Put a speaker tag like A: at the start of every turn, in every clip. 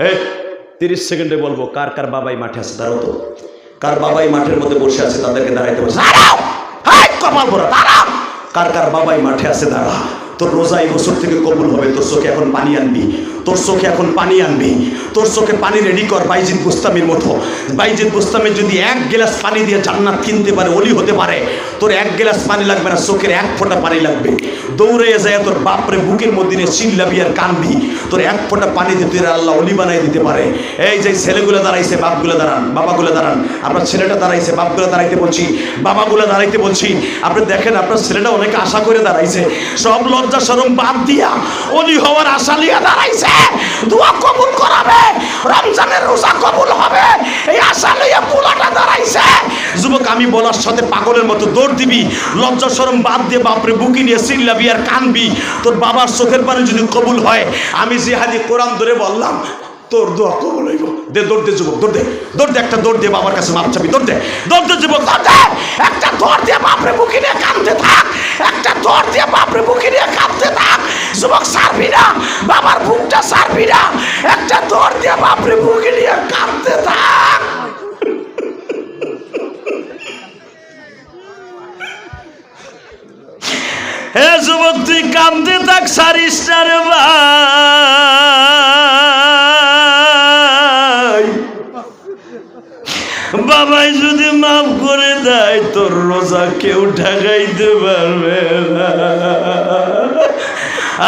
A: এই 30 সেকেন্ডে বলবো কার কার বাবাই মাঠে আছে, দাঁড়াও তো। কার বাবাই মাঠের মধ্যে বসে আছে তাদেরকে দাঁড়াইতে বলছে, দাঁড়াও। হাই কপাল পড়া, দাঁড়াও। কার কার বাবাই মাঠে আছে দাঁড়া। তোর রোজা এই বছর থেকে কবুল হবে। তোর চোখে এখন পানি আনবি, তোর চোখে এখন পানি আনবি, তোর চোখে পানি রেডি কর বাইজিদ বুস্তামির মতো। বাইজিদ বুস্তামি যদি 1 গ্লাস পানি দিয়ে জান্নাত কিনতে পারে, ওলি হতে পারে, তোর 1 গ্লাস পানি লাগবে না, চোখের 1 ফোঁটা পানি লাগবে। দৌড়ে যায় তোর বাপরে বুকের মধ্যে নিয়ে চিল্লাবি আর কানবি, তোর 1 ফোঁটা পানি দিয়ে তুই আল্লাহ ওলি বানাই দিতে পারে। এই যে ছেলেগুলো দাঁড়াইছে, বাপগুলো দাঁড়ান, বাবাগুলো দাঁড়ান। আপনার ছেলেটা দাঁড়াইছে, বাপগুলো দাঁড়াইতে বলছি, বাবাগুলো দাঁড়াইতে বলছি। আপনি দেখেন আপনার ছেলেটা অনেক আশা করে দাঁড়াইছে, সব লজ্জা শরম বাদ দিয়া ওলি হওয়ার আশা নিয়ে দাঁড়াইছে। দোয়া কবুল করাবে, রমজানের রোজা কবুল হবে, এই আশা নিয়ে পোলাটা দাঁড়াইছে। যুবক, আমি বলার সাথে পাগলের মতো দৌড় দিবি, লজ্জা শরম বাদ দিয়ে বাপরে বুকি নিয়ে চিল্লাবি আর কানবি। তোর বাবার চোখের পানি যদি কবুল হয়, আমি জিহাদি কোরআন ধরে বললাম, তোর দোয়া কবুল হইব। দে দৌড় দে যুবক, দৌড় দে, দৌড় দে, একটা দৌড় দিয়ে বাবার কাছে মাপ চাবি, দৌড় দে, দৌড় দে যুবক, দৌড় দে, একটা দৌড় দিয়ে বাপরে বুকি নিয়ে কাঁদতে থাক, একটা দৌড় দিয়ে বাপরে বুকি নিয়ে কাঁদতে থাক। যুবক, ছাড়বি না, বাবার বুকটা ছাড়বি না, একটা দৌড় দিয়ে বাপরে বুকি নিয়ে কাঁদতে থাক। হে যুবক, তুই কাঁদতে থাক, সারিস না রে ভাই। বাবাই যদি মাফ করে দেয়, তোর রোজা কেউ ঠেকাইতে পারবে না।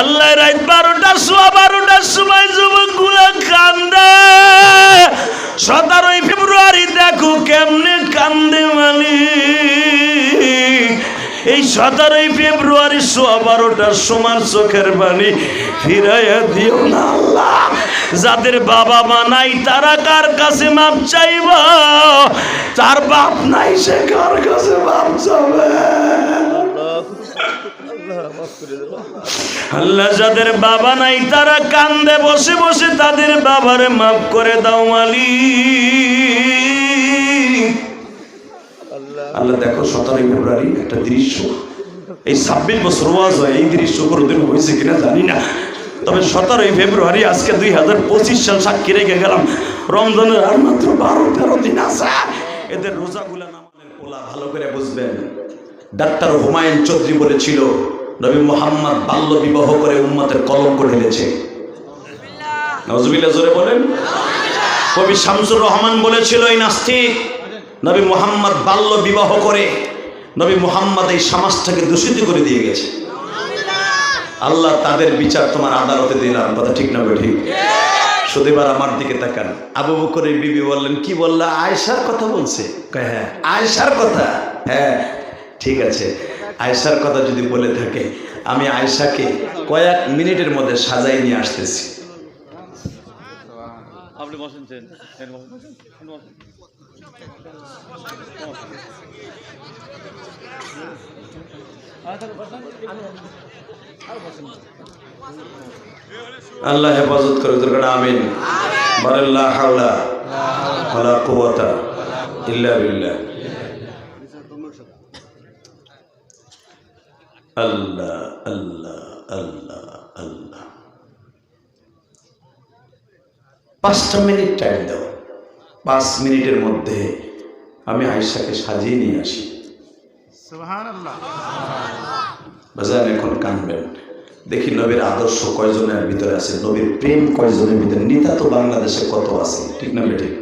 A: আল্লাহ রাত 12টা সোয়া 12টার সময় যুবক গুলা কান্দে। 17 ফেব্রুয়ারি দেখো কেমনে কান্দে মালিক। এই 17 ফেব্রুয়ারি সোয়া 12টার সময় চোখের পানি ফিরাইয়া দিও না আল্লাহ। যাদের বাবা মা নাই তারা কার কাছে মাপ চাইব? তার বাপ নাই সে কার কাছে মাপ চাবে? আল্লাহ, যাদের বাবা নাই তারা কান্দে বসে বসে, তাদের বাবারে মাফ করে দাও মালিক। আল্লাহ দেখো 17 ফেব্রুয়ারি একটা দৃশ্য, এই 26 বছর ওয়াজ হয়, এই দৃশ্য কোনোদিন হয়েছে কিনা জানি না, তবে 17 ফেব্রুয়ারি আজকে 2025 সাল সাক্ষী রেখে গেলাম। রমজানের আর মাত্র 12-13 দিন আছে। এদের রোজাগুলা নামানের পোলা ভালো করে বুঝবেন। ডাক্তার হুমায়ুন চৌধুরী বলেছিল, নবী মুহাম্মদ বাল্য বিবাহ করে উম্মতের কলঙ্ক ঢেলেছে। নাউজুবিল্লাহ, জোরে বলেন। কবি শামসুর রহমান বলেছিল, এই নাস্তিক নবী মুহাম্মদ বাল্য বিবাহ করে নবী মুহাম্মদ এই সমাজটাকে দূষিত করে দিয়ে গেছে। আল্লাহ তাদের বিচার তোমার আদালতে দিলাম। কথা ঠিক না ঠিক? শুধু এবার আমার দিকে তাকান। আবু বকরের বিবি বললেন, কি বললা? আয়েশার কথা বলছে। হ্যাঁ, আয়েশার কথা। হ্যাঁ ঠিক আছে, আয়েশার কথা যদি বলে থাকে, আমি আয়েশাকে কয়েক মিনিটের মধ্যে সাজাই নিয়ে আসতেছি। আল্লাহ হেফাজত করে, আমিন। বলেন লা হাওলা ওয়ালা কুওয়াতা ইল্লা বিল্লাহ। আল্লাহ আল্লাহ আল্লাহ আল্লাহ। 5টা মিনিট টাইম দাও, 5 মিনিটের মধ্যে আমি আয়েশাকে সাজিয়ে নিয়ে আসি। সুবহানাল্লাহ। বাজান এখন কানবেন, দেখি নবীর আদর্শ কয়জনের ভিতরে আছে, নবীর প্রেম কয়জনের ভিতরে। নেতা তো বাংলাদেশে কত আছে, ঠিক না বেঠিক?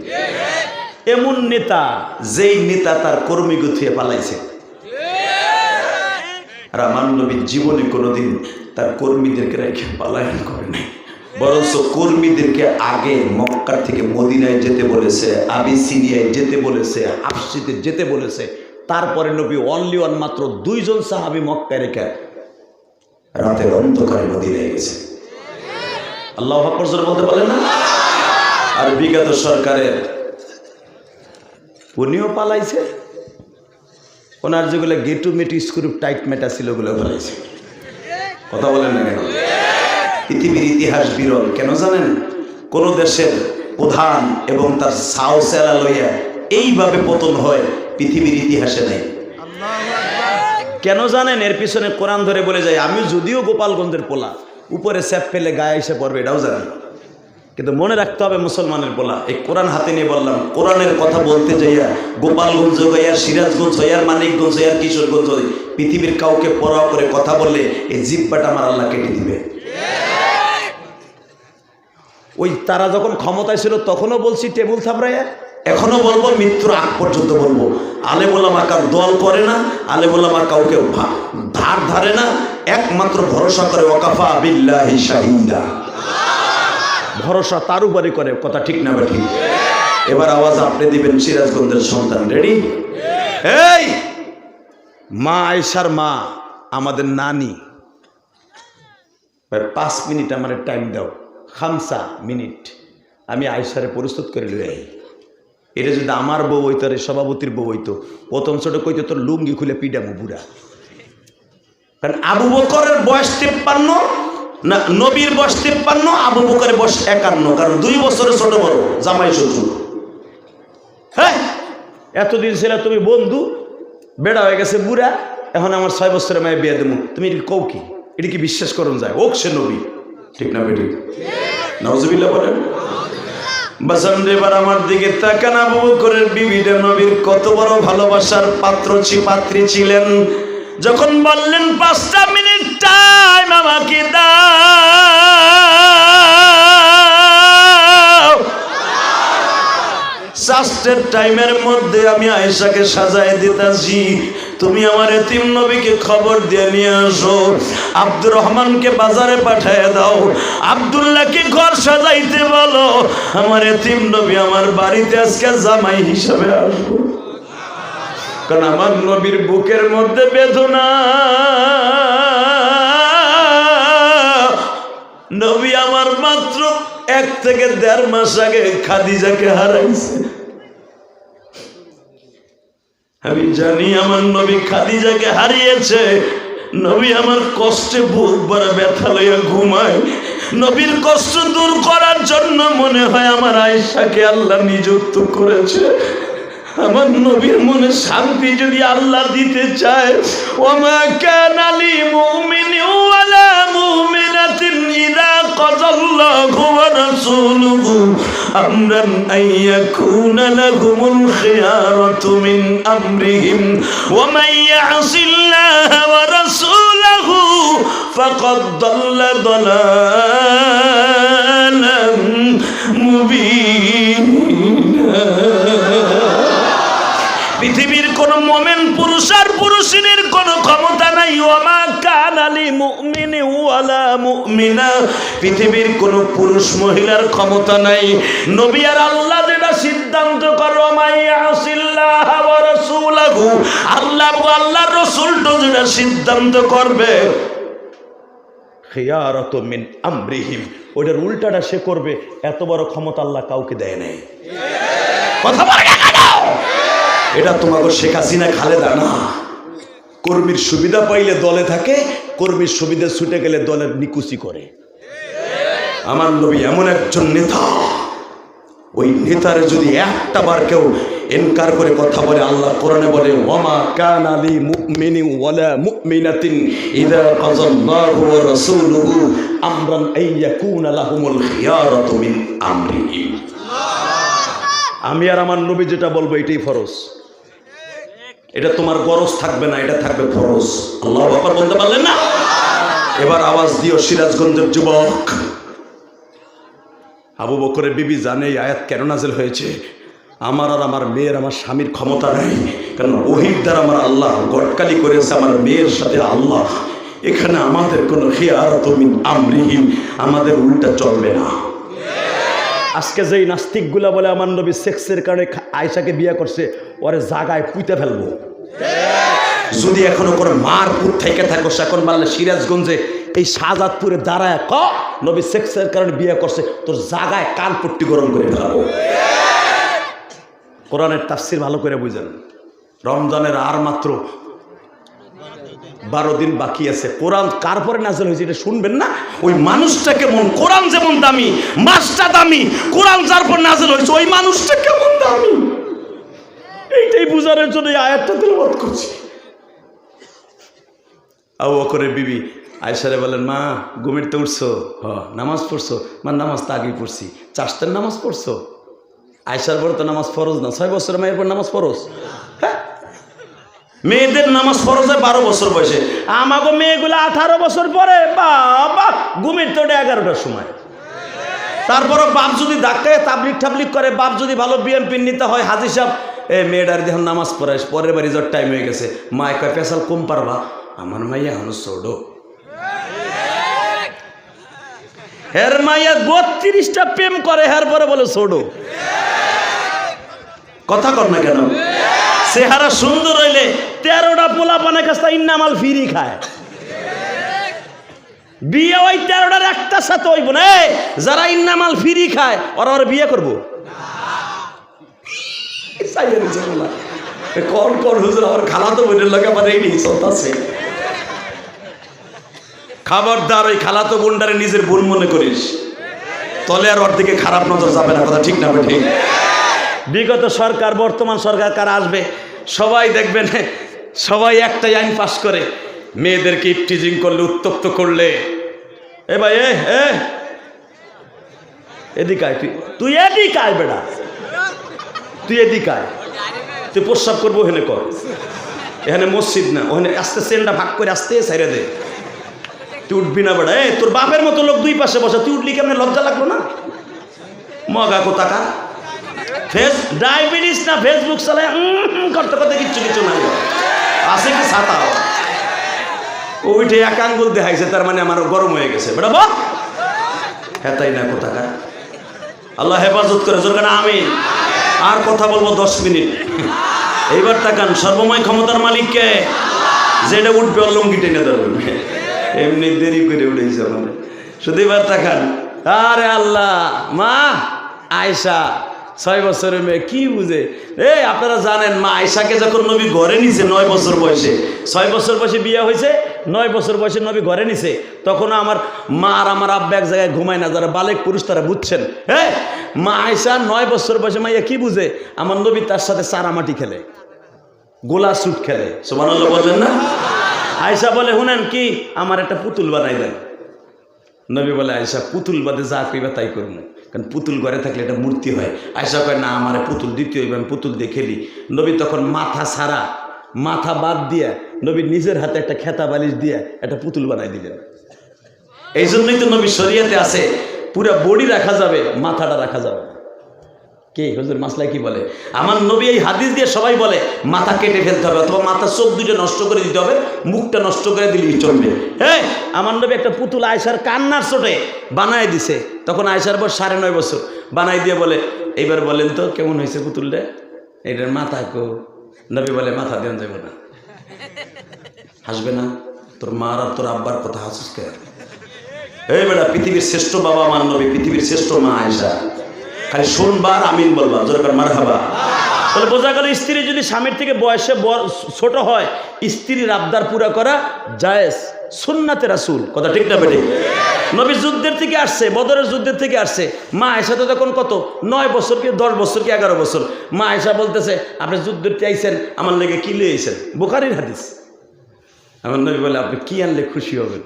A: এমন নেতা যেই নেতা তার কর্মী গুছিয়ে পালাইছে। আর আমার নবীর জীবনে কোনোদিন তার কর্মীদেরকে রেখে পালায়ন করে নাই, বরঞ্চ কর্মীদেরকে আগে মক্কা থেকে মদিনায় যেতে বলেছে, আবিসিনিয়ায় যেতে বলেছে, হাফসিতে যেতে বলেছে। তারপরে নবী অনলি ওয়ান মাত্র 2 জন সাহাবী মক্কায় রেখে রাতের অন্ধকারে মদিনায় গেছে। আল্লাহু আকবার জোরে বলতে পারেন না? আর বিগত সরকারের উনিও পালাইছে, ওনার যেগুলো গেটু মেটু স্ক্রুপ টাইট মেটা ছিল ওগুলো পালাইছে। কথা বলেন না কেন? পৃথিবীর ইতিহাস বিরল কেন জানেন? কোন দেশের প্রধান এবং তার সাউসেলা লইয়া এইভাবে পতন হয় পৃথিবীর ইতিহাসে নাই। কেন জানেন? এর পিছনে কোরআন ধরে বলে যায়, আমি যদিও গোপালগঞ্জের পোলা, উপরে স্যাপ পেলে গায়ে এসে পড়বে, এটাও জানি। কিন্তু মনে রাখতে হবে মুসলমানের বলা, এই কোরআন হাতে নিয়ে বললাম, কোরআনের কথা বলতে যাইয়া গোপালগঞ্জ হইয়া, সিরাজগঞ্জ হইয়ার, মানিকগঞ্জ হইয়ার, কিশোরগঞ্জ হই, পৃথিবীর কাউকে পরোয়া করে কথা বললে এই জিহ্বাটা আমার আল্লাহ কেটে দিবে। ওই তারা যখন ক্ষমতায় ছিল তখনও বলছি টেবিল থাপড়াইয়া, এখনো বলবো, মৃত্যুর আগ পর্যন্ত বলবো, আলেম ওলামা কার দল করে না, আলেম ওলামা কাউকে ধার ধারে না, একমাত্র ভরসা করে ওয়াকাফা বিল্লাহি শাহিদা, ভরসা তার উপরে করে। কথা ঠিক না ঠিক? এবার আওয়াজ আপনি দিবেন সিরাজগঞ্জের সন্তান। রেডি? এই মা আয়েশার মা আমাদের নানি, 5 মিনিট আমার টাইম দাও, 5 মিনিট, আমি আয়েশারে প্রস্তুত করে লই। এটা যদি আমার বউ হইতো, আর সভাপতির বউ হইতো, প্রথম ছোট কইতো তোর লুঙ্গি খুলে পিডামো বুড়া। কারণ আবু বকরের বয়স 53 না, নবীর বয়স 53, আবু বকরের বয়স 51, কারণ 2 বছরের ছোট বড় জামাই শ্বশুর। হ্যাঁ, এতদিন ছিল তুমি বন্ধু, বেড়া হয়ে গেছে বুড়া, এখন আমার 6 বছরের মায়ে বিয়ে দেবো, তুমি এটা কও কি? এটা কি বিশ্বাস করুন যায়? ওক সে নবী, ঠিক না বেটি? নাউজুবিল্লাহ বলেন। বাসান এবার আমার দিকে তাকান, আবু বকরের বিবিটা নবীর কত বড় ভালোবাসার পাত্র পাত্রী ছিলেন। যখন বললেন 5টা মিনিট টাইম আমাকে দাও, সাস্টের টাইমের মধ্যে আমি আয়েশাকে সাজায় দিতাছি, তুমি আমার এতিম নবীকে খবর দিয়ে নিয়ে আসো, আব্দুর রহমানকে বাজারে পাঠিয়ে দাও, আব্দুল্লাহকে ঘর সাজাইতে বলো, আমার এতিম নবী আমার বাড়িতে আজকে জামাই হিসাবে আসবো। কারণ আমার নবীর বুকের মধ্যে বেদনা, নবী আমার মাত্র 1 থেকে 1.5 মাস আগে খাদিজাকে হারাইছে। আমি জানি আমার নবী খাদিজাকে হারিয়েছে, নবী আমার কষ্টে বুক ভরা ব্যথা লইয়া ঘুমায়। নবীর কষ্ট দূর করার জন্য মনে হয় আমার আয়েশাকে আল্লাহ নিযুক্ত করেছে। আমার নবীর মনে শান্তি যদি আল্লাহ দিতে চায়, ওমা কানা লিমুমিনিন ওয়ালা মুমিনাতিন ইযা কাযাল্লাহু ওয়া রাসূলুহু আমরান আইয়াকুনা লাহুমুল খিয়ারাতু মিন আমরিহিম ওয়া মান ইয়াসিল্লাহা ওয়া রাসূলাহু ফাকাদ দাল্লা দালালান মুবিনা। পৃথিবীর কোন মোমেন পুরুষ আর পুরুষের কোন ক্ষমতা নাই, ওমা কানা লিমুমিনিন ওয়ালা মুমিনা, পৃথিবীর কোন পুরুষ মহিলার ক্ষমতা নাই। নবী আর আল্লাহ যেটা সিদ্ধান্ত করো, মাইয়াসিল্লাহ ওয়া রাসূলুহু, আল্লাহ ও আল্লাহর রাসূল তো যেটা সিদ্ধান্ত করবে, খিয়ারাতু মিন আমরিহিম, ওটার উল্টাটা সে করবে। এত বড় ক্ষমতা আল্লাহ কাউকে দেয় নাই। কথা বলে না কেন? এটা তোমাকে শেখ হাসিনা খালেদা না। কর্মীর সুবিধা পাইলে দলে থাকে, কর্মীর সুবিধা ছুটে গেলে দলের নিকুচি করে। আমার নবী এমন একজন নেতা, ওই নেতারে যদি একটা বার কেউ ইনকার করে কথা বলে, আল্লাহ কোরআনে বলে, ওমা কানা লিমুমিনিন ওয়ালা মুমিনাতিন ইযা কাযাল্লাহু ওয়া রাসূলুহু আমরান আইয়াকুনা লাহুমুল খিয়ারাতু মিন আমরিহিম। আমি আর আমার নবী যেটা বলবো এটাই ফরজ, এটা তোমার গরজ থাকবে না, এটা থাকবে ফরজ। আল্লাহু আকবার বলতে পারলেন না? এবার আওয়াজ দিও সিরাজগঞ্জের যুবক। আবু বকরের বিবি জানে এই আয়াত কেন নাযিল হয়েছে। আমার আর আমার মেয়ের, আমার স্বামীর ক্ষমতা নেই, কারণ ওহীর দ্বারা আমার আল্লাহ গটকালি করেছে আমার মেয়ের সাথে আল্লাহ। এখানে আমাদের কোনো খিয়ারাতু মিন আমরিহিম, আমাদের উল্টা চলবে না। আজকে যেই নাস্তিকগুলা বলে আমার নবী সেক্সের কারণে আয়েশাকে বিয়ে করছে, ওরে জাগায় পুঁতে ফেলবো। যদি এখনো কোনো মার পুত থেকে থাকো, এখন বললে সিরাজগঞ্জে এই শাহজাদপুরে দাঁড়ায় ক নবী সেক্সের কারণে বিয়ে করছে, তোর জাগায় কান পট্টি গরম করে ফেলাবো। কোরআনের তাফসীর ভালো করে বুঝেন। রমজানের আর মাত্র 12 দিন বাকি আছে। কোরআন কার পরে নাযিল হয়েছে এটা শুনবেন না? ওই মানুষটা কেমন, কোরআন যেমন দামি, মাসটা দামি, কোরআন যার পর নাযিল হয়েছে ওই মানুষটা কেমন দামি, এইটাই বুঝানোর জন্য এই আয়াতটা তেলাওয়াত করছি। আবু বকরের বিবি আয়েশারে বলেন, মা ঘুমের তো উঠছো? নামাজ পড়ছো? মা নামাজ তো আগেই পড়ছি। চাষতের নামাজ পড়ছো? আয়েশার বড় তো নামাজ ফরজ না, 6 বছরের মেয়ের পর নামাজ ফরজ। হ্যাঁ, মেয়েদের নামাজ ফরজ হয় 12 বছর বয়সে। আমাকে মেয়েগুলো 18 বছর পরে বাবা ঘুমের তো 11টার সময়। তারপরও বাপ যদি ধাক্কায় তাবলিক ঠাবলিক করে, বাপ যদি ভালো বিএমপির নিতে হয়, হাজি সাহেব মেয়েটার দেখুন নামাজ পড়াইস, পরের বাড়ি যাওয়ার টাইম হয়ে গেছে। মায় কয় পেশাল কম পারবা? আমার মাইয়া এখনো ছোটো। হের মাইয়া 32টা প্রেম করে, হের পরে বলে ছোটো। কথা কর না কেন? চেহারা সুন্দর হইলে 13টা পোলা পানের কাছে ইন্নামাল ফিরি খায়। বিয়ে ওই 13টার একটা সাথে হইব না। যারা ইন্নামাল ফিরি খায় ওরা ওরা বিয়ে করবো? কোন কোন হুজুর আমার খালাতো বোনের লোক আমার এই নিয়ে চলতেছে। খবরদার ওই খালাতো বোনটারে নিজের বোন মনে করিস, তলে আর ওর দিকে খারাপ নজর যাবে না। কথা ঠিক না? ঠিক। বিগত সরকার, বর্তমান সরকার কারা আসবে, সবাই দেখবেন সবাই একটাই আইন পাস করে, মেয়েদেরকে ইফটিজিং করলে, উত্তপ্ত করলে, এ ভাই এদিকে আয়, তুই এদিকে আয় বেড়া, তুই এদিকে আয়, তুই প্রস্রাব করবো ওখানে কর। এখানে মসজিদ না, ওখানে আস্তে সেলটা ভাগ করে আস্তে ছেড়ে দে। তুই উঠবি না বেড়া। তোর বাপের মতো লোক 2 পাশে বসা, তুই উঠলি কেমন? লজ্জা লাগলো না? মগা কোথাকার। ডায়াবেটিস না ফেসবুক চালায় করতে করতে কিচ্ছু নাই। আছে কি ছাতা? ওইটা এক আঙ্গুল দেখাইছে, তার মানে আমার গরম হয়ে গেছে বেটা। বাহ, হেতাই না কোথাকার। আল্লাহ হেফাজত করে জোর কেন আমি আর কথা বলবো 10 মিনিট। এইবার তাকান, সর্বময় ক্ষমতার মালিককে, যেটা উঠবে ওর লঙ্গি টেনে ধরবে। এমনি দেরি করে উঠেছে মানে। শুধু এবার তাকান, আরে আল্লাহ, মা আয়েশা 6 বছরের মেয়ে, কি বুঝে? আপনারা জানেন মা আয়েশাকে যখন নবী ঘরে নিছে 9 বছর বয়সে, 6 বছর বয়সে বিয়ে হয়েছে, 9 বছর বয়সে নবী ঘরে নিছে, তখন আমার মা আর আমার আব্বা এক জায়গায় ঘুমায় না। যারা বালেক পুরুষ তারা বুঝছেন। মা আয়েশা 9 বছর বয়সে মাইয়া কি বুঝে? আমার নবী তার সাথে চারামাটি খেলে, গোলা সুট খেলে। সুবহানাল্লাহ বলেন না? আয়েশা বলে, শুনেন কি, আমার একটা পুতুল বানাই দেন। নবী বলে, আয়েশা পুতুল বাদে যা কইবা তাই করবো, কারণ পুতুল ঘরে থাকলে এটা মূর্তি হয়। আয়েশা কয়, না আমার পুতুল দিতে হইবে, আমি পুতুল দিয়ে খেলি। নবী তখন মাথা ছাড়া, মাথা বাদ দিয়ে নবী নিজের হাতে একটা খেতা বালিশ দিয়ে একটা পুতুল বানাই দিলেন। এই জন্যই তো নবী শরীয়তে আছে পুরা বডি রাখা যাবে, মাথাটা রাখা যাবে। কে হুজুর মাসলায় কি বলে? আমার নবী এই হাদিস দিয়ে সবাই বলে মাথা কেটে ফেলতে হবে, অথবা মাথা চোখ দুটো নষ্ট করে দিতে হবে, মুখটা নষ্ট করে দিলেই চলবে। আমার নবী একটা পুতুল আয়েশার কান্নার চোটে বানায় দিছে। তখন আয়েশার বয়স 9.5 বছর। বানাই দিয়ে বলে, এইবার বলেন তো কেমন হয়েছে পুতুলটা? এটার মাথা কো? নবী বলে, মাথা দেন যাবে না। হাসবে না? তোর মার আর তোর আব্বার কথা হাসিস কে? এই বেটা, পৃথিবীর শ্রেষ্ঠ বাবা আমার নবী, পৃথিবীর শ্রেষ্ঠ মা আয়েশা। খালি শুনবার আমিন বলবা, জোরে মারহাবা। তাহলে বোঝা গেল, স্ত্রী যদি স্বামীর থেকে বয়সে ছোট হয়, স্ত্রীর আবদার পুরা করা জায়েজ, সুন্নাতে রাসূল। কথা ঠিক না বেটি? নবী যুদ্ধের থেকে আসছে, বদরের যুদ্ধের থেকে আসছে। মা আয়েশা তো তখন কত, 9 বছর কি 10 বছর কি 11 বছর। মা আয়েশা বলতেছে, আপনি যুদ্ধতে আইছেন, আমার লেগে কি লিয়ে আইছেন? বুখারীর হাদিস। আমার নবী বলে, আপনি কি আনলে খুশি হবেন?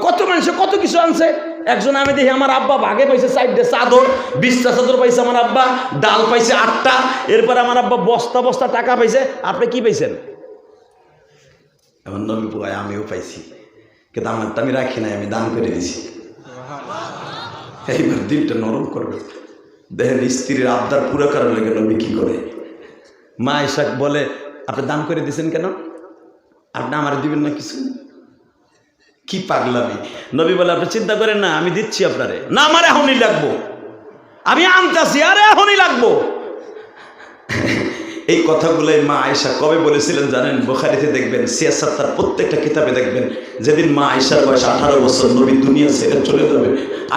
A: কত মানুষ কত কিছু আনছে। একজন আমি দেখি আমার আব্বা ভাগে পাইছে 4টে চাদর, 20টা চাদর পাইছে আমার আব্বা, ডাল পাইছে 8টা, এরপর আমার আব্বা বস্তা বস্তা টাকা পাইছে। আপনি কি পাইছেন? আমার নবী বলে, আমিও পাইছি, কিন্তু আমারটা আমি রাখি নাই, আমি দান করে দিছি। এইবার দিনটা নরম করবে। দেখেন স্ত্রীর আবদার পুরো করার লেগে নবী কি করে। মা আয়েশা বলে, আপনি দান করে দিয়েছেন কেন? আপনি আমার দিবেন না কিছু? কি পাগলামি। নবী বলে, আপনি চিন্তা করেন না, আমি দিচ্ছি আপনারে। না, আমার এখনই লাগবো, আমি আনতাছি, আরে এখনই লাগবো। এই কথাগুলোই মা আয়েশা কবে বলেছিলেন জানেন? বুখারীতে দেখবেন, সিয়াসাত তার প্রত্যেকটা কিতাবে দেখবেন, যেদিন মা আয়েশার বয়স 18 বছর, নবী দুনিয়া ছেড়ে চলে যাবে,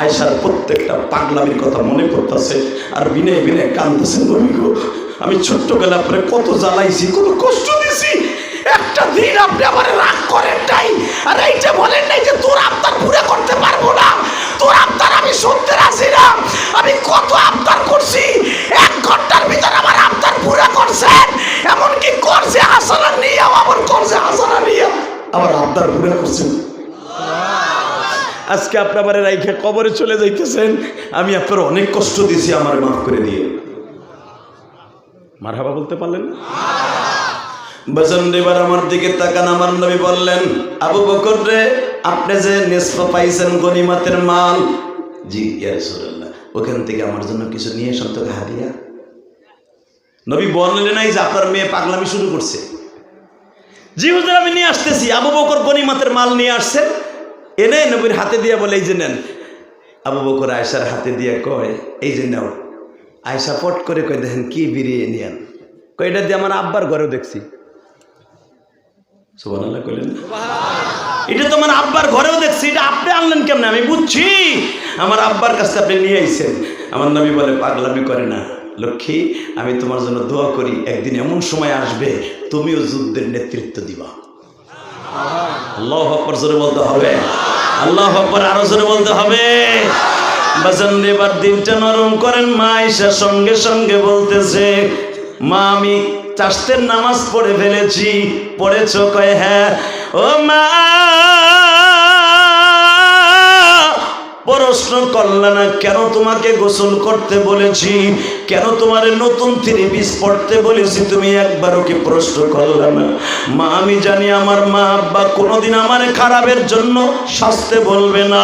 A: আয়েশার প্রত্যেকটা পাগলামির কথা মনে করতেছে আর বিনয় বিনয় কাঁদতেছে, নবী গো, আমি ছোট্টবেলা পরে কত জ্বালাইছি, কত কষ্ট দিছি, একটা দিন আপনি আমার রাগ করেন নাই, আর এইটা বলেন নাই যে তোর আবদার পুরো করতে পারবো না। তোর আবদার আমি শুনতে রাজি না। আমি কত আবদার করছি, 1 ঘন্টার ভিতরে আমার আবদার পুরো করছেন। এমনকি করছে হাসানা নিয়ে, আমার করছে হাসানা নিয়ে আমার আবদার পুরো করছেন। আজকে আপনার রাইখে কবরে চলে যাইতেছেন, আমি আপনার অনেক কষ্ট দিয়েছি, আমার মাফ করে দিয়ে। মারহাবা বলতে পারলেন না? বাজান এবার আমার দিকে তাকান। আমার নবী বললেন, আবু বকর রে, আপনি যে নিসফ পাইছেন গনিমতের মাল, জি ইয়া রাসূলুল্লাহ, ওখান থেকে আমার জন্য কিছু নিয়ে এসেন তো হাদিয়া। নবী বললেন নাই যে আপনার মেয়ে পাগলামি শুরু করছে। জি হুজুর, আমি নিয়ে আসতেছি। আবু বকর গনিমতের মাল নিয়ে আসছেন, এনে নবীর হাতে দিয়ে বলে, এই যে নেন। আবু বকর আয়েশার হাতে দিয়ে কয়, এই যে নাও। আয়েশা পট করে কয়, দেখেন কি বিরিয়ে নিয়েন। কয়, এটা দিয়ে আমার আব্বার ঘরেও দেখছি। সুবহানাল্লাহ কইলেন? এটা তো আমার আব্বার ঘরেও দেখছি, এটা আপনি আনলেন কেমনে? আমি বুঝছি আমার আব্বার কাছে আপনি নিয়ে আইছেন। আমার নবী বলে, পাগলামি করে না লক্ষ্মী, আমি তোমার জন্য দোয়া করি, একদিন এমন সময় আসবে তুমিও যুদ্ধের নেতৃত্ব দিবা। আল্লাহু আকবার জোরে বলতে হবে, আল্লাহু আকবার আরো জোরে বলতে হবে। বাজান এবার দিনটা নরম করেন। মা আয়েশা সঙ্গে সঙ্গে বলতেছে, মা আমি চাষতের নামাজ পড়ে ফেলেছি। পড়েছ? কয় হ্যাঁ। ও মা, প্রশ্ন করলে না কেন তোমাকে গোসল করতে বলেছি, কেন তোমার নতুন 3 পিস পড়তে বলেছি, তুমি একবারও কি প্রশ্ন করলে না? মা আমি জানি আমার মা আব্বা কোনোদিন আমার খারাপের জন্য শাস্তে বলবে না।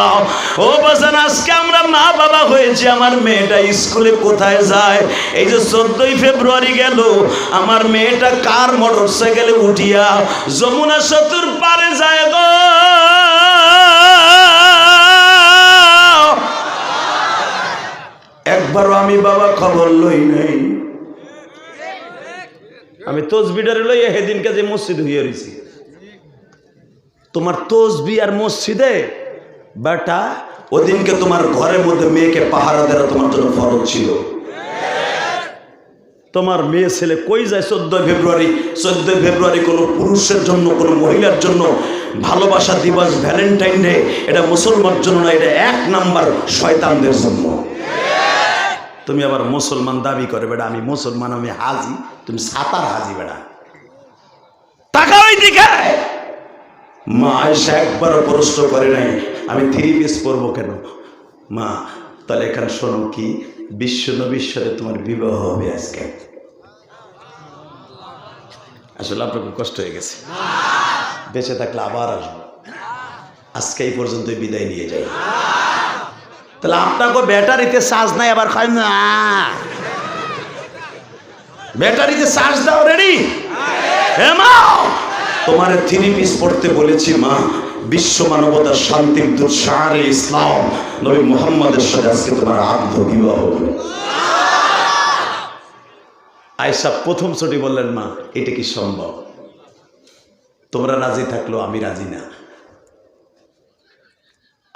A: ও বাজান, আজকে আমরা মা বাবা হয়েছি, আমার মেয়েটা স্কুলে কোথায় যায়? এই যে 14ই ফেব্রুয়ারি গেল, আমার মেয়েটা কার মোটরসাইকেলে উঠিয়া যমুনা সেতুর পারে যায় গো। একবারও আমি বাবা খবর লই নাই। আমি তসবিটারে লইয়া সেদিনকে যে মসজিদ হইয়া রয়েছি, তোমার তসবি আর মসজিদে বেটা, ওদিনকে তোমার ঘরের মধ্যে মেয়েকে পাহারা দেওয়া তোমার জন্য ফরজ ছিল। তোমার মেয়ে ছেলে কই যায় 14 ফেব্রুয়ারি? 14 ফেব্রুয়ারি কোনো পুরুষের জন্য, কোনো মহিলার জন্য ভালোবাসা দিবস, ভ্যালেন্টাইন ডে, এটা মুসলমানের জন্য না, এটা 1 নাম্বার শয়তানদের জন্য। তুমি আবার মুসলমান দাবি করে, বেটা আমি মুসলমান, আমি হাজি, তুমি সাতার হাজি বেটা। টাকা ওই দিকে। মা আয়েশা একবারও প্রশ্ন করে নাই আমি 3 পিস পরবো কেন। মা তাহলে এখানে শোনো, কি বিশ্ব নবীর সাথে তোমার বিবাহ হবে আজকে। আসলে আপনার কষ্ট হয়ে গেছে, বেঁচে থাকলে আবার আসবো। আজকে এই পর্যন্তই বিদায় নিয়ে যাই। তাহলে আপনাকে ব্যাটারিতে চার্জ নাই, আবার খাই না, ব্যাটারিতে চার্জ দাও, রেডি? মা তোমার 3 পিস পড়তে বলেছি মা, বিশ্ব মানবতার শান্তির দূত শাহরে ইসলাম নবী মুহাম্মদের সাথে আজকে তোমার আবদ্ধ বিবাহ হবে। আয়েশা প্রথম ছুটি বললেন, মা এটা কি সম্ভব? তোমরা রাজি থাকলেও আমি রাজি না।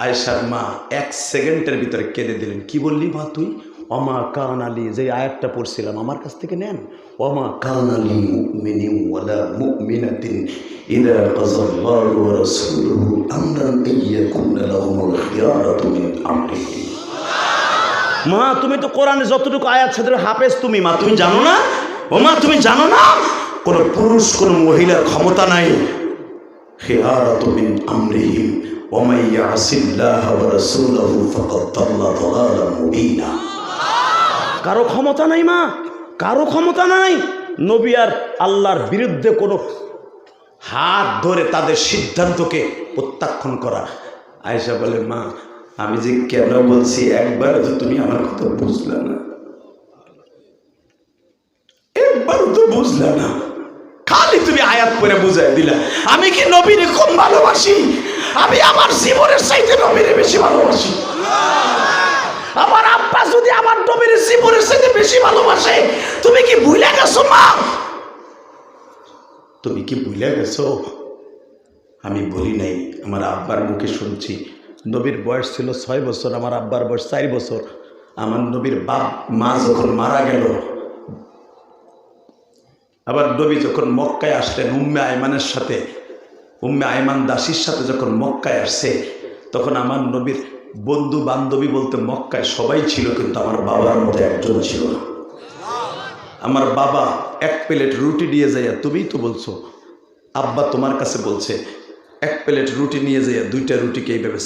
A: আয়েশার মা 1 সেকেন্ডের ভিতরে কেঁদে দিলেন। কি বললি মা তুই? ওমা কান আলী, যে আয়াতটা পড়ছিলাম আমার কাছ থেকে নেন। ওমা কান আলী মুমিনিন ওয়ালা মুমিনাতিন ইযা কাযাল্লাহু ওয়া রাসূলুহু আমরান আইয়াকুনা লাহুমুল খিয়ারাতু মিন আমরিহিম। মা তুমি তো কোরআনে যতটুকু আয়াত সাথে হাফেজ তুমি, মা তুমি জানো না? ও মা তুমি জানো না কোন পুরুষ কোন মহিলার ক্ষমতা নাই খিয়ারাতু মিন আমরিহিম ওয়া মান ইয়াসিল্লাহা ওয়া রাসূলুহু ফাকাদ দাল্লা দালালাম মুবিনা। কারো ক্ষমতা নাই মা, কারো ক্ষমতা নাই নবী আর আল্লাহর বিরুদ্ধে কোনো হাত ধরে তাদের সিদ্ধান্তকে প্রত্যাখ্যান করা। আয়েশা বলে, মা আমি যে কেন বলছি একবার তো তুমি আমার কথা বুঝলে না, একবার তো বুঝলে না, খালি তুমি আয়াত পড়ে বুঝাই দিলা। আমি কি নবীরে কম ভালোবাসি? আমি আমার জীবনের চাইতে নবীরে বেশি ভালোবাসি। আমার আব্বা যদি আমার নবীর জীবনের চাইতে বেশি ভালোবাসে, তুমি কি ভুলে গেছো মা? তুমি কি ভুলে গেছো? আমি বলি নাই, আমার আব্বার মুখে শুনছি। নবীর বয়স ছিল 6 বছর, আমার আব্বার বয়স 4 বছর। আমার নবীর বাপ মা যখন মারা গেল, আবার নবী যখন মক্কায় আসলেন উম্মে আয়মানের সাথে, উম্মে আয়মান দাসীর সাথে যখন মক্কায় আসছে, তখন আমার নবীর বন্ধু বান্ধবী বলতে মক্কায় সবাই ছিল, কিন্তু আমার বাবার মতো একজন ছিল না। আমার বাবা 1 প্লেট রুটি দিয়ে যাইয়া, তুমিই তো বলছো আব্বা তোমার কাছে বলছে এক প্লেট রুটি নিয়ে যেয়ে 2টা রুটিকে এইভাবে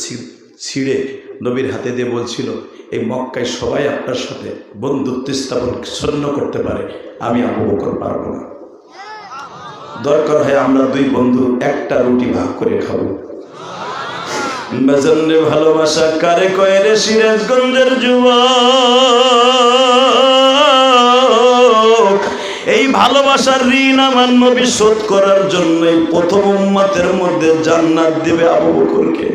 A: ছিঁড়ে নবীর হাতে দিয়ে বলছিল, এই মক্কায় সবাই আপনার সাথে বন্ধুত্ব স্থাপন ছন্ন করতে পারে, আমি আবু বকর পারবো না। দরকার হয় আমরা 2 বন্ধু একটা রুটি ভাগ করে খাবো। বাজানরে ভালোবাসা কারে কয় রে সিরাজগঞ্জের যুবক, এই ভালোবাসার ঋণ আমার নবী শোধ করার জন্যই প্রথম উম্মতের মধ্যে জান্নাত দিবে আবু বকরকে।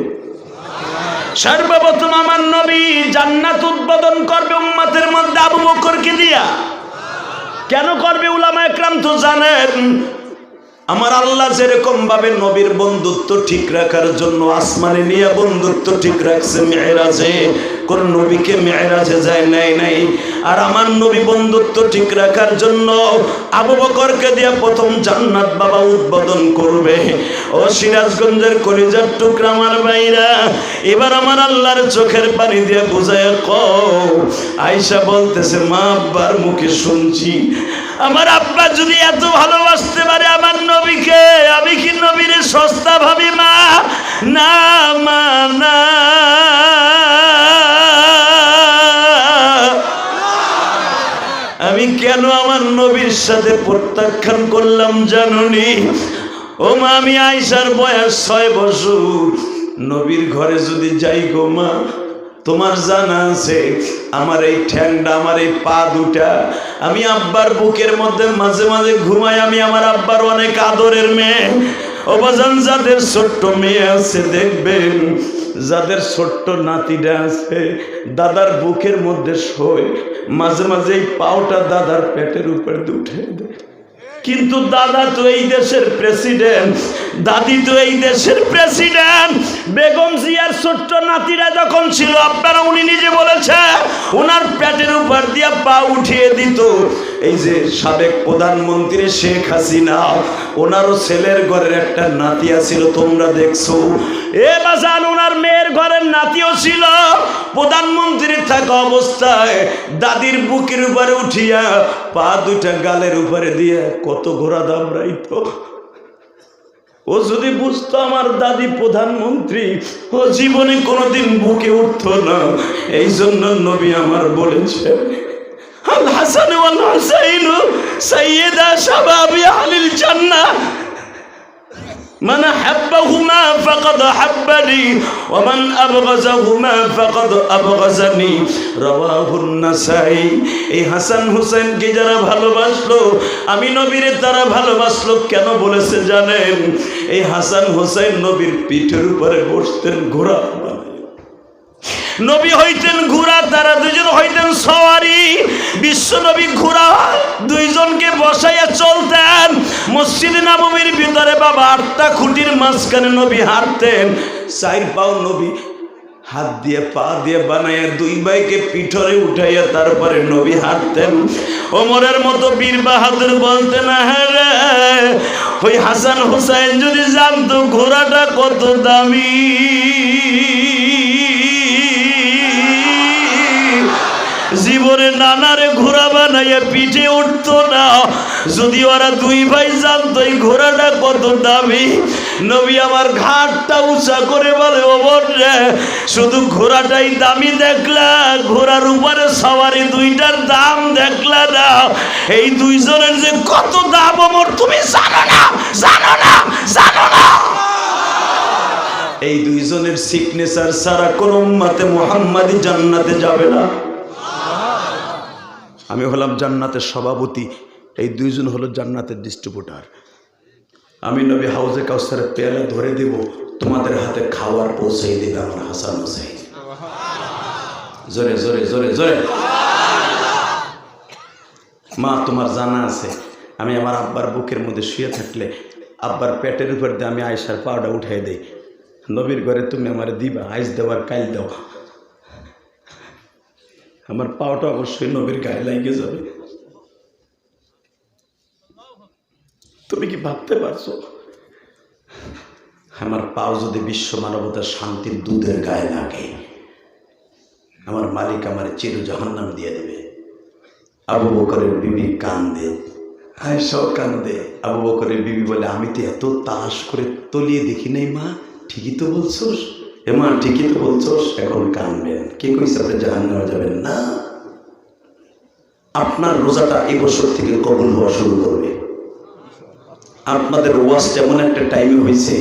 A: সর্বপ্রথম আমার নবী জান্নাত উদ্বোধন করবে উম্মতের মধ্যে আবু বকরকে দিয়া। কেন করবে উলামা একরাম তো জানেন। আমার আল্লাহ যেরকম ভাবে নবীর বন্ধুত্ব ঠিক রাখার জন্য আসমানে নিয়ে বন্ধুত্ব ঠিক রাখছে মেরাজে, কোন নবীকে মেরাজে যায় নাই। আর আমার নবী বন্ধুত্ব ঠিক রাখার জন্য আবু বকরকে দিয়ে প্রথম জান্নাত বাবা উদ্বোধন করবে। ও সিরাজগঞ্জের কলিজার টুকরা আমার ভাইরা, এবার আমার আল্লাহর চোখের পানি দিয়ে বুঝায় কও। আয়েশা বলতেছে, মা আব্বার মুখে শুনছি, আমার আব্বা যদি এত ভালোবাসতে পারে আমার নবীকে, আমি কি নবীরে সস্তা ভাবি মা? না মা না, আমি কেন আমার নবীর সাথে প্রত্যাখ্যান করলাম জানুনি? ও মা, আমি আয়েশার বয়স 6 বছর। নবীর ঘরে যদি যাই গো মা, তোমার জানা আছে আমার এই ঠ্যাংটা, আমার এই পা দুটা, আমি আব্বার বুকের মধ্যে মাঝে মাঝে ঘুমাই। আমি আমার আব্বার অনেক আদরের মেয়ে। ও বাজান, যাদের ছোট্ট মেয়ে আছে দেখবেন, যাদের ছোট্ট নাতিটা আছে দাদার বুকের মধ্যে শোয়, মাঝে মাঝে এই পাওটা দাদার পেটের উপর উঠে দেয়। কিন্তু দাদা তো এই দেশের প্রেসিডেন্ট, দাদি তো এই দেশের প্রেসিডেন্ট। বেগম জিয়ার ছোট্ট নাতিরা যখন ছিল, আপনারা উনি নিজে বলেছে ওনার পেটের উপর দিয়া পা উঠিয়ে দিত। এই যে সাবেক প্রধানমন্ত্রী শেখ হাসিনা, ওনারও ছেলের ঘরের একটা নাতিয়া ছিল, তোমরা দেখছো। এ বাজান, ওনার মেয়ের ঘরের নাতিও ছিল। প্রধানমন্ত্রী থাকা অবস্থায় দাদির বুকের উপরে উঠিয়া পা দুইটা গালের উপরে দিয়ে কত ঘোড়া দামড়াইতো। ও যদি বুঝতো আমার দাদি প্রধানমন্ত্রী, ও জীবনে কোনোদিন বুকে উঠতো না। এই জন্য নবী আমার বলেছে, আল হাসান ওয়াল হুসাইন সাইয়্যিদা শাবাবি আহলিল জান্নাহ, মান হাব্বাহুমা ফাকাদ হাব্বানি ওয়া মান আবগাযাহুমা ফাকাদ আবগাযানি, রাওয়াহুন নাসাই। এই হাসান হুসাইনকে যারা ভালোবাসলো, আমি নবীরে তারা ভালোবাসলো। কেন বলেছে জানেন? এই হাসান হুসাইন নবীর পিঠের উপরে বসতেন ঘোড়া বানায়। নবী হইতেন ঘোড়া, তারা দুজন হইতেন সওয়ারি। বিশ্ব নবী ঘোড়া দুইজনকে বসাইয়া চলতেন। মসজিদ নববীর ভিতরে বাবা 8টা খুঁটির মাঝখানে নবী হাঁটতেন। 4 পাও নবী হাত দিয়ে পা দিয়ে বানাইয়া 2 ভাইকে পিঠরে উঠাইয়া তারপরে নবী হাঁটতেন। ওমরের মতো বীর বাহাদুর বলতেন, হ্যাঁ রে, ওই হাসান হুসাইন যদি জানতো ঘোড়াটা কত দামি, জীবনে নানারে ঘোড়া বানাইয়া পিঠে উঠতো না। যদি ওরা 2 ভাই জানতো এই ঘোড়াটা কত দামি। নবী আমার ঘাটটা উঁচা করে বলে, ওমর রে, শুধু ঘোড়াটাই দামি দেখলা, ঘোড়ার উপরে সওয়ারি 2টার দাম দেখলা না? এই 2 জনের যে কত দাম ওমর তুমি জানো না, জানো না, জানো না? এই 2 জনের সিগনেচার ছাড়া কোন উম্মতে মুহাম্মাদি জান্নাতে যাবে না। আমি হলাম জান্নাতের সভাপতি, এই 2 জন হলো জান্নাতের ডিস্ট্রিবিউটার। আমি নবী হাউজে কাউসারের পেয়ালা ধরে দেব, তোমাদের হাতে খাবার পৌঁছাই দেবে আমার হাসান হুসাইন। জোরে জোরে জোরে জোরে। মা, তোমার জানা আছে আমি আমার আব্বার বুকের মধ্যে শুয়ে থাকলে আব্বার পেটের উপর দিয়ে আমি আয়েশার পাউডার উঠাই দেই। নবীর ঘরে তুমি আমার দিবা, আইস দেওয়ার কাইল দাও, আমার পাওটা অবশ্যই নবীর গায়ে লাগিয়ে যাবে। তুমি কি ভাবতে পারছো আমার পাও যদি বিশ্ব মানবতার শান্তির দুধের গায়ে লাগে, আমার মালিক আমার চির জাহান্নাম দিয়ে দেবে। আবু বকরের বিবি কান্দে, আয়েশাও কান্দে। আবু বকরের বিবি বলে, আমি তো এত তালাশ করে তলিয়ে দেখি নাই মা, ঠিকই তো বলছোস। এ মা ঠিকই তো বলছোস, এখন কানবেন। কে কইছে আপনি জাহান্নামে যাবেন না? আপনার রোজাটা এই বছর থেকে কবুল হওয়া শুরু করবে। আপনাদের ওয়াজ এমন একটা টাইমে হয়েছে,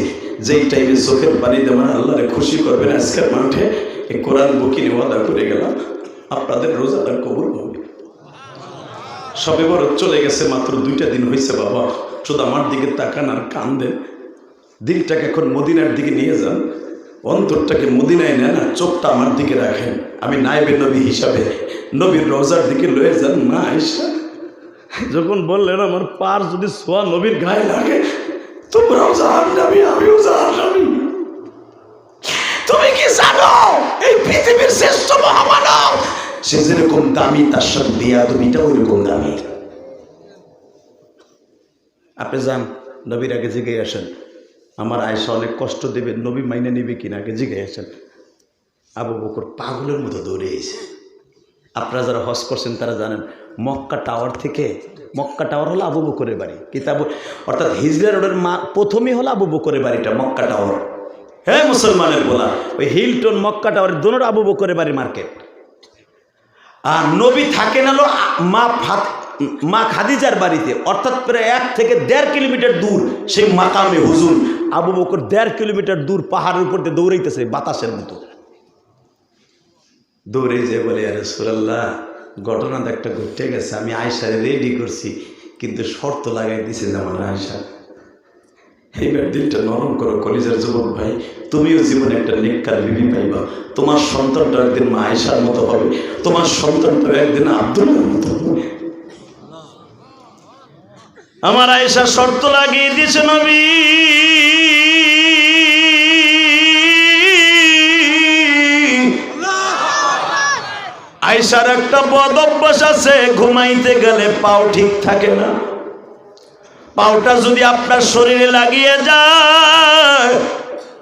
A: যেই টাইমে চোখের পানি দেওয়ার আল্লাহরে খুশি করবেন। আজকের মাঠে এই কোরআন বুকিনি ওয়াদা করে গেলাম, আপনাদের রোজাটা কবুল হবে। সবে বরত চলে গেছে, মাত্র 2টা দিন হয়েছে বাবা, শুধু আমার দিকে তাকান আর কান্দেন। দিলটাকে এখন মদিনার দিকে নিয়ে যান, অন্তরটাকে মদিনায় নেন আর চোখটা আমার দিকে রাখেন। আমি নায়েবে নবী হিসাবে নবীর রওজার দিকে লয়ে যান। মা আয়েশা যখন বললেন, আমার পার যদি সোয়া নবীর গায়ে লাগে, তোমরাও জাহান্নামী, আমিও জাহান্নামী। তুমি কি জানো এই পৃথিবীর শ্রেষ্ঠ মহামানব সে যেরকম দামি, তার সাথে বেয়াদবিটাও ওইরকম দামি। আপনি যান, নবীর আগে জিজ্ঞেস আসেন, আমার আয়েশা অনেক কষ্ট দেবে, নবী মাইনে নিবে কিনা আগে জিজ্ঞেস আসেন। আবু বকর পাগলের মতো দৌড়ে এসে। আপনারা যারা হজ করছেন তারা জানেন, মক্কা টাওয়ার থেকে, মক্কা টাওয়ার হলো আবু বকরের বাড়ি, কিতাব অর্থাৎ হিজরা রোডের প্রথমেই হলো আবু বকরের বাড়িটা, মক্কা টাওয়ার। হ্যাঁ মুসলমানের বলা, ওই হিলটন মক্কা টাওয়ার দোনোর আবু বকরের বাড়ি মার্কেট। আর নবী থাকেন হলো মা খাদিজার বাড়িতে, অর্থাৎ প্রায় 1 থেকে 1.5 কিলোমিটার দূর সেই মাকামে হুজুর। আবু বকর 1.5 কিলোমিটার দূর পাহাড়ের উপর দিয়ে দৌড়াইতেছে বাতাসের মতো। দৌড়ে যে বলে, ইয়া রাসূলুল্লাহ, ঘটনা তো একটা ঘটে গেছে, আমি আয়েশারে রেডি করছি, কিন্তু শর্ত লাগাই দিছে যে আমার আয়েশা, এইবার দিলটা নরম করো কলিজার যুবক ভাই, তুমিও জীবনে একটা নেককার বিবি পাইবা। তোমার সন্তানটা একদিন মা আয়েশার মতো হবে, তোমার সন্তানটা একদিন আব্দুল্লাহর মতো হবে। আমার আয়েশা শর্ত লাগিয়ে দিয়েছে নবী, আয়েশার একটা বদ অভ্যাস আছে, ঘুমাইতে গেলে পাও ঠিক থাকে না। পাওটা যদি আপনার শরীরে লাগিয়ে যায়,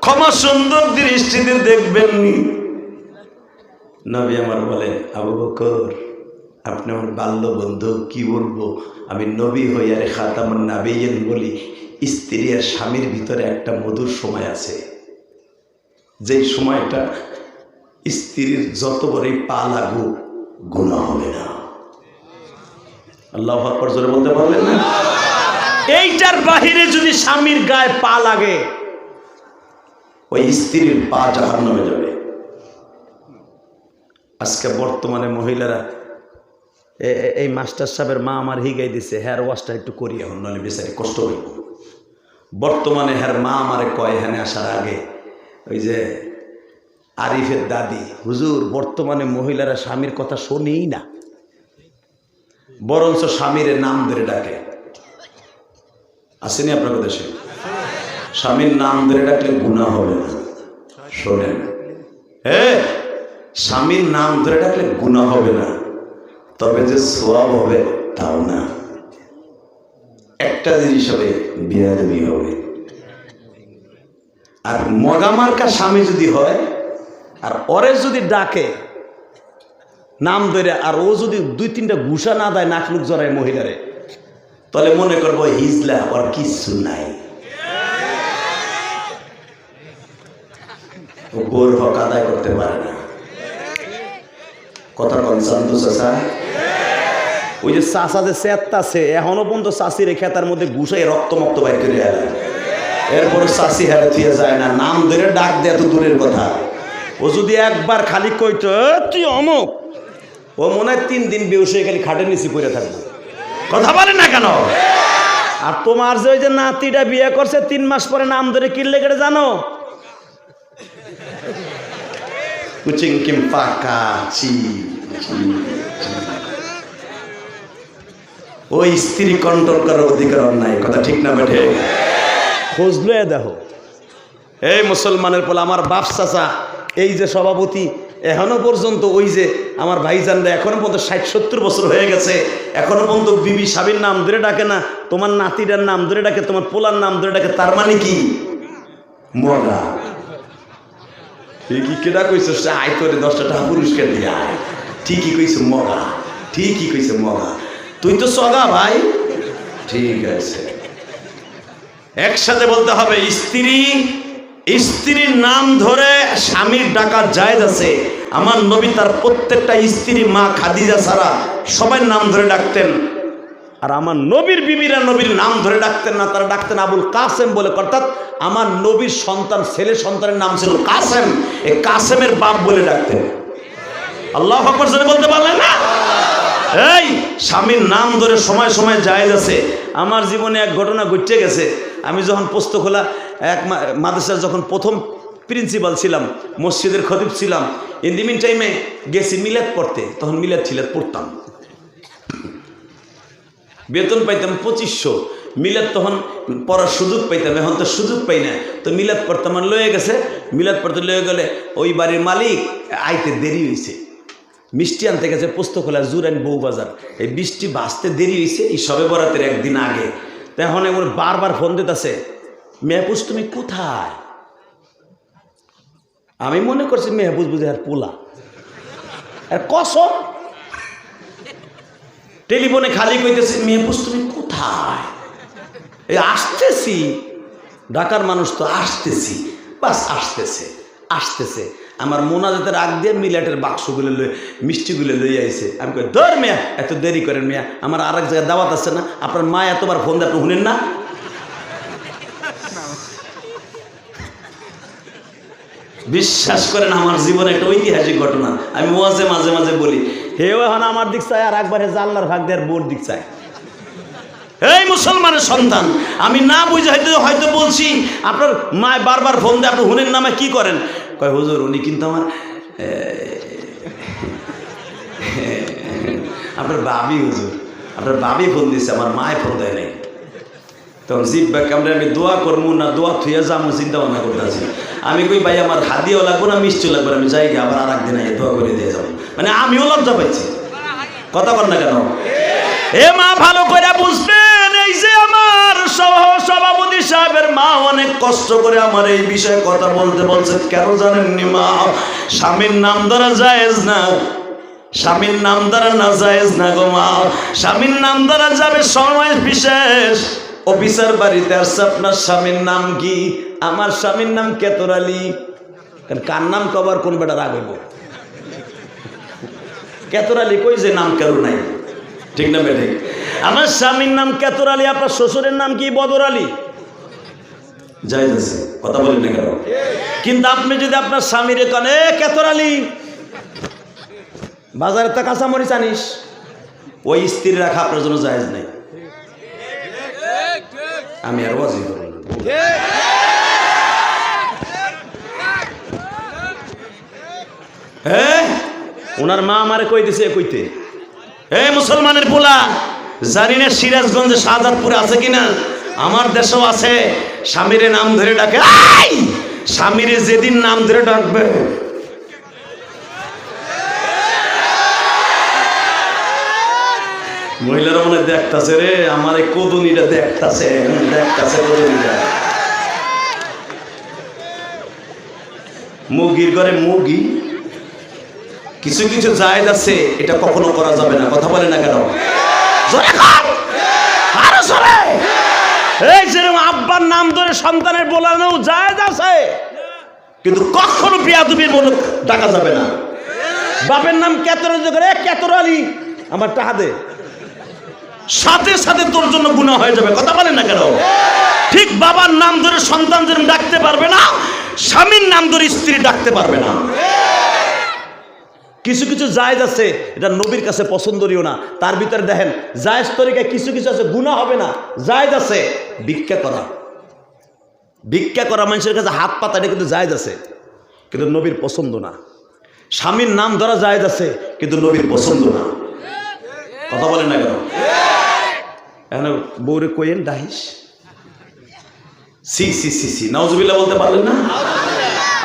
A: ক্ষমা সুন্দর দৃষ্টিতে দেখবেন নি। নবী আমার বলে, আবু বকর, আপনি আমার বাল্য বন্ধু, কি বলবো, আমি নবী হই আর খাতামুন নাবিয়্যিন বলি। স্ত্রী আর স্বামীর ভিতরে একটা মধুর সময় আছে, যেই সময়টা স্ত্রীর যত বড়ই পা লাগুক গুনাহ হবে না। আল্লাহু আকবার জোরে বলতে পারলেন না? এইটার বাহিরে যদি স্বামীর গায়ে পা লাগে, ওই স্ত্রীর পা জাহান্নামে যাবে। আজকে বর্তমানে মহিলারা, এই মাস্টার সাহেবের মা আমার হিগাই দিছে, হেয়ার ওয়াশটা একটু করি এখন, নাহলে বেচারি কষ্ট হইব। বর্তমানে হের মা আমারে কয়, এখানে আসার আগে, ওই যে আরিফের দাদি, হুজুর বর্তমানে মহিলারা স্বামীর কথা শোনেই না, বরঞ্চ স্বামীর নাম ধরে ডাকে। আসেনি আপনার দেশে? স্বামীর নাম ধরে ডাকলে গুনাহ হবে না। শোনেন, হ্যাঁ, স্বামীর নাম ধরে ডাকলে গুনাহ হবে না, তবে যে সওয়াব হবে তাও না। একটা জিনিস হবে, বেয়াদবি হবে। আর মগামার্কা স্বামী যদি হয়, আর ওরে যদি ডাকে নাম ধরে, আর ও যদি 2-3টা ঘুষা না দেয়, নাক মুখ জড়ায় মহিলারে, তাহলে মনে করবো হিজলা, ওর কিচ্ছু নাই, ও গোর হক আদায় করতে পারে না। কথা কন চান্দু চাচা? ওই যে চাচা যে চেতাছে, এখনো পর্যন্ত চাষির খেতার মধ্যে ঘুষাই রক্তমক্ত বাইর করে এলাম, এরপর চাষি হারে থুয়ে যায় না, নাম ধরে ডাক দেয় তো দূরের কথা। ও যদি একবার খালি কইত তুই অমুক, ও মনে হয় 3 দিন বেউসে খালি খাটের নিচে পড়ে থাকবে, কথা বলে না কেন? আর তোমার যে ওই যে নাতিটা বিয়ে করছে 3 মাস পরে নাম ধরে কিনলে কেটে জানো, কুচিং কিম পাকা চি। ওই স্ত্রী কন্ট্রোল করার অধিকার নাই, কথা ঠিক না বেঠে? খোঁজলো দেখো, এই মুসলমানের বলে আমার বাপ চাচা এই যে সভাপতি, এখনো পর্যন্ত ওই যে আমার ভাইজানরা এখনো পর্যন্ত 60-70 বছর হয়ে গেছে, এখনো পর্যন্ত বিবি স্বামীর নাম ধরে ডাকে না, তোমার নাতিটার নাম ধরে ডাকে, তোমার পোলার নাম ধরে ডাকে। তার মানে কি? মগা। ঠিকই কেডা কইছো, আয় তোরে 10টা টাকা পুরস্কার দিয়ে আয়। ঠিকই কইছো মগা, ঠিকই কইছো মগা। তুই তো সগা ভাই, ঠিক আছে, একসাথে বলতে হবে। স্ত্রীর নাম ধরে স্বামীর ডাকা জায়েজ আছে। আমার নবী তার প্রত্যেকটা স্ত্রী মা খাদিজা ছাড়া সবাই নাম ধরে ডাকতেন। আর আমার নবীর বিবিরা নবীর নাম ধরে ডাকতেন না, তারা ডাকতেন আবুল কাসেম বলে। অর্থাৎ আমার নবীর সন্তান, ছেলে সন্তানের নাম ছিল কাসেম, এই কাসেমের বাপ বলে ডাকতেন। আল্লাহু আকবার বলতে পারলেন না? এই স্বামীর নাম ধরে সময় সময় জায়েজ আছে। আমার জীবনে এক ঘটনা ঘটে গেছে। আমি যখন পোস্তখোলা এক মাদ্রাসার যখন প্রথম প্রিন্সিপাল ছিলাম, মসজিদের খতিব ছিলাম, ইন দি মিন টাইমে গেছি মিলাদ পড়তে। তখন মিলাদ ছিলাদ পড়তাম, বেতন পাইতাম 2500। মিলাদ তখন পড়ার সুযোগ পাইতাম, এখন তো সুযোগ পাই না। তো মিলাদ পড়তাম, আর লয়ে গেছে। মিলাদ পড়তে লয়ে গেলে ওই বাড়ির মালিক আইতে দেরি হয়েছে, মিষ্টি আনতে গেছে পোস্তখোলা জুরাইন বউবাজার। এই বৃষ্টি বাঁচতে দেরি হয়েছে এই সবে বরাতের একদিন আগে। তখন এমন বারবার ফোন দিতেছে, মেহবুজ তুমি কোথায়? আমি মনে করছি মেহবুজ বুঝে আর পোলা, আর কসম টেলিফোনে খালি কইতেছে, মেহবুজ তুমি কোথায়? এই আসতেছি, ঢাকার মানুষ তো আসতেছি, বাস আসতেছে। আমার মোনাজাতের আগ দিয়ে মিলাটের বাক্সগুলো মিষ্টিগুলো লই আইছে। আমি কই ধর মিয়া, এত দেরি করেন মিয়া, আমার আর এক জায়গায় দাওয়াত আছে না, আপনার মা এতবার ফোন দিয়ে আপনি শুনেন না? বিশ্বাস করেন আমার জীবনে একটা ঐতিহাসিক ঘটনা। আমি মাঝে মাঝে বলি, হেও এখন আমার দিক চায়, আর একবারে জানলার ভাগ দেওয়ার বোর দিক চায়। এই মুসলমানের সন্তান, আমি না বুঝে হয়তো বলছি, আপনার মায় বারবার ফোন দেয়, আপনি হুনের নামে কি করেন? কয় হুজুর উনি কিন্তু আমার আপনার বাবি, হুজুর আপনার বাবি ফোন দিচ্ছে, আমার মায় ফোন দেয় নাই। তখন জিব্বা কামড়ে আমি দোয়া করবো না দোয়া থুয়ে যাবো চিন্তা ভাবনা করতেছি। আমি কই ভাই আমার হাদিও লাগবো না, মিষ্টিও লাগবে না, আমি যাই আবার আর একদিন আগে দোয়া করে দিয়ে যাবো। মানে আমিও লজ্জা পাইছি, কথা বল না কেন? এ মা ভালো করে বুঝবেন, এই যে আমার সভাপতি সাহেবের মা অনেক কষ্ট করে আমার এই বিষয়ে কথা বলছে। কেন জানেননি মা? স্বামীর নাম ধরা জায়েজ না, স্বামীর নাম ধরা না জায়েজ না গো মা। স্বামীর নাম ধরা যাবে সময় বিশেষ। অফিসার বাড়িতে আসছে, আপনার স্বামীর নাম কি? আমার স্বামীর নাম কেতর আলী। কার নাম কবার কোন বেটা রাগ হইব? কেতর আলী কই যে নাম কেন নাই, ঠিক না বেঠে? আমার স্বামীর নাম কেতর আলী, আপনার শ্বশুরের নাম কি? বদর আলী। জায়েজ আছে, কথা বলেন না কেন? কিন্তু আপনি যদি আপনার স্বামীর কানে কেতর আলী, বাজারে তো কাঁচামরিচ আনিস, ওই স্ত্রী রাখা আপনার জন্য জায়েজ নেই। আমি আর ওয়াজি করব না। হ্যাঁ, ওনার মা আমারে কই দিছে কইতে, এই মুসলমানের পোলা, জানি না সিরাজগঞ্জে শাহজাদপুরে আছে কিনা, আমার দেশেও আছে। স্বামীরে নাম ধরে ডাকে, স্বামীরে যেদিন নাম ধরে ডাকবে, মহিলারা মনে দেখতাছে রে, আমার এই কদুনিটা দেখতাছে কদুনিটা। মুরগির ঘরে মুরগি, কিছু কিছু জায়েজ আছে, এটা কখনো করা যাবে না, কথা বলে না কেন? এই যেরকম আব্বার নাম ধরে সন্তানের বলানো জায়েজ আছে, কিন্তু কখনো বিয়াদবির মনে ডাকা যাবে না। বাপের নাম কেতর কেতর আলী, আমার টাকা দে, সাথে সাথে তোর জন্য গুনাহ হয়ে যাবে, কথা বলেন না কেন? ঠিক বাবার নাম ধরে সন্তান যেরকম ডাকতে পারবে না, স্বামীর নাম ধরে স্ত্রী ডাকতে পারবে না। কিছু কিছু জায়েজ আছে, এটা নবীর কাছে পছন্দনীয় না। তার ভিতরে দেখেন জায়েজ তরিকায় কিছু কিছু আছে, গুনাহ হবে না, জায়েজ আছে। ভিক্ষা করা মানুষের কাছে হাত পাতা, এটা কিন্তু জায়েজ আছে, কিন্তু নবীর পছন্দ না। স্বামীর নাম ধরা জায়েজ আছে, কিন্তু নবীর পছন্দ না, কথা বলেন না কেন? এখন বউরে কইেন ডাহিস, সি সি সি সি, নাউজুবিল্লাহ বলতে পারলেন না?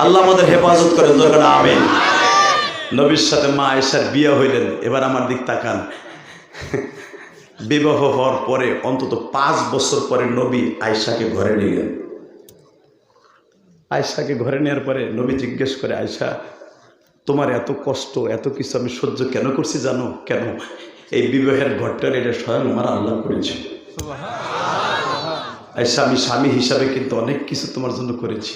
A: আল্লাহ আমাদের হেফাজত করেন, দরকার আমিন। নবীর সাথে মা আয়েশার বিয়ে হইলেন। এবার আমার দিক তাকান, বিবাহ হওয়ার পরে অন্তত 5 বছর পরে নবী আয়েশাকে ঘরে নিলেন। আয়েশাকে ঘরে নেওয়ার পরে নবী জিজ্ঞেস করে, আয়েশা তোমার এত কষ্ট এত কিছু আমি সহ্য কেন করছি জানো? কেন? এই বিবাহের ঘরটার এটা স্বয়ং আমার আল্লাহ করেছে। আয়েশা, আমি স্বামী হিসাবে কিন্তু অনেক কিছু তোমার জন্য করেছি।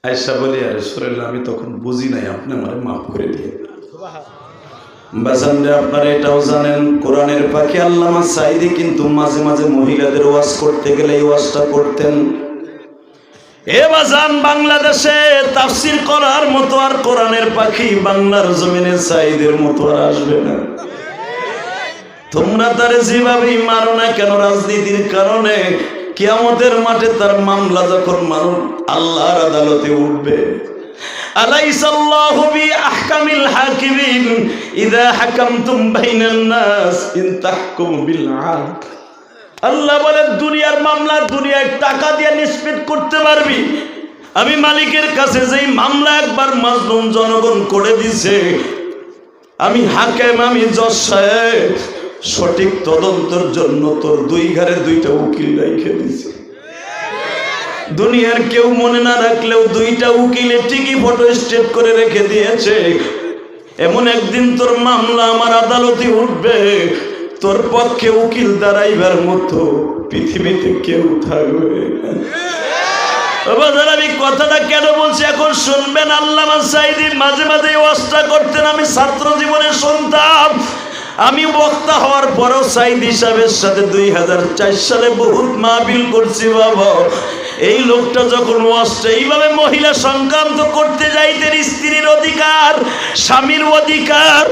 A: আয়েশা বলি, আরে রাসূলুল্লাহ, আমি তখন বুঝি নাই, আপনি আমারে মাফ করে দিয়ে। বাজানরে, আপনারা এটাও জানেন, কোরআনের পাখি আল্লামা সাঈদী কিন্তু মাঝে মাঝে মহিলাদের ওয়াজ করতে গেলে এই ওয়াজটা করতেন। এ বাজান, বাংলাদেশে তাফসীর করার মতো আর কোরআনের পাখি বাংলার জমিনে সাঈদের মতো আর আসবে না। তোমরা তারে যেভাবেই মারো না কেন, রাজনীতির কারণে কিয়ামতের মাঠে তার মামলা যখন মানুষ আল্লাহর আদালতে উঠবে, আলাইসাল্লাহু বিআহকামিল হাকিমিন ইযা হাকামতুম বাইনান নাস ইন তাহকুমু বিল আদল। আল্লাহ বলেন, দুনিয়ার মামলা দুনিয়ায় টাকা দিয়ে নিষ্পত্তি করতে পারবি। আমি মালিকের কাছে যেই মামলা একবার মাজলুম জনগণ করে দিছে, আমি হাকিম, আমি জজ সাহেব, সঠিক তদন্তের জন্য তোর দুই ঘরে দুইটা উকিল রেখে দিছে। দুনিয়ার কেউ মনে না রাখলেও দুইটা উকিলে ঠিকই ফটো স্টেট করে রেখে দিয়েছে। এমন একদিন তোর মামলা আমার আদালতে উঠবে, তোর পক্ষে উকিল দাঁড়াইবার মতো পৃথিবীতে কেউ থাকবে না। আমি কথাটা কেন বলছি এখন শুনবেন। আল্লামা সাঈদী মাঝে মাঝে ওয়াজটা করতেন, আমি ছাত্র জীবনে শুনতাম। আমি বক্তা হওয়ার পরও সাঈদী সাহেবের সাথে 2004 সালে বহুত মাহফিল করছি বাবা। এই লোকটা যখন ওয়াজটা এইভাবে মহিলা সংক্রান্ত করতে যাইতেন, স্ত্রীর অধিকার, স্বামীর অধিকার,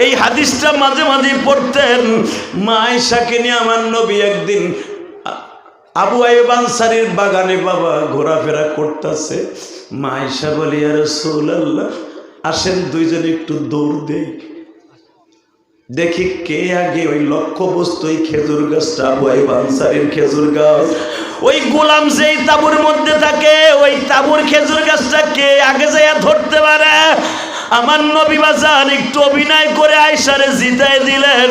A: এই হাদিসটা মাঝে মাঝে পড়তেন। মা আয়েশাকে নিয়ে আমার নবী একদিন আবু আইয়ুব আনসারীর বাগানে বাবা ঘোরাফেরা করতেছে। মা আয়েশা বলে, ইয়া রাসূলুল্লাহ, আসেন দুইজনে একটু দৌড় দেই, দেখি কে আগে ওই লক্ষ্য বস্তু ওই খেজুর গাছটা, আবু আইয়ুব আনসারীর খেজুর গাছ, ওই গোলাম যেই তাঁবুর মধ্যে থাকে ওই তাঁবুর খেজুর গাছটা কে আগে যাইয়া ধরতে পারে। আমার নবী বাজান একটু অভিনয় করে আয়েশারে জিতাই দিলেন,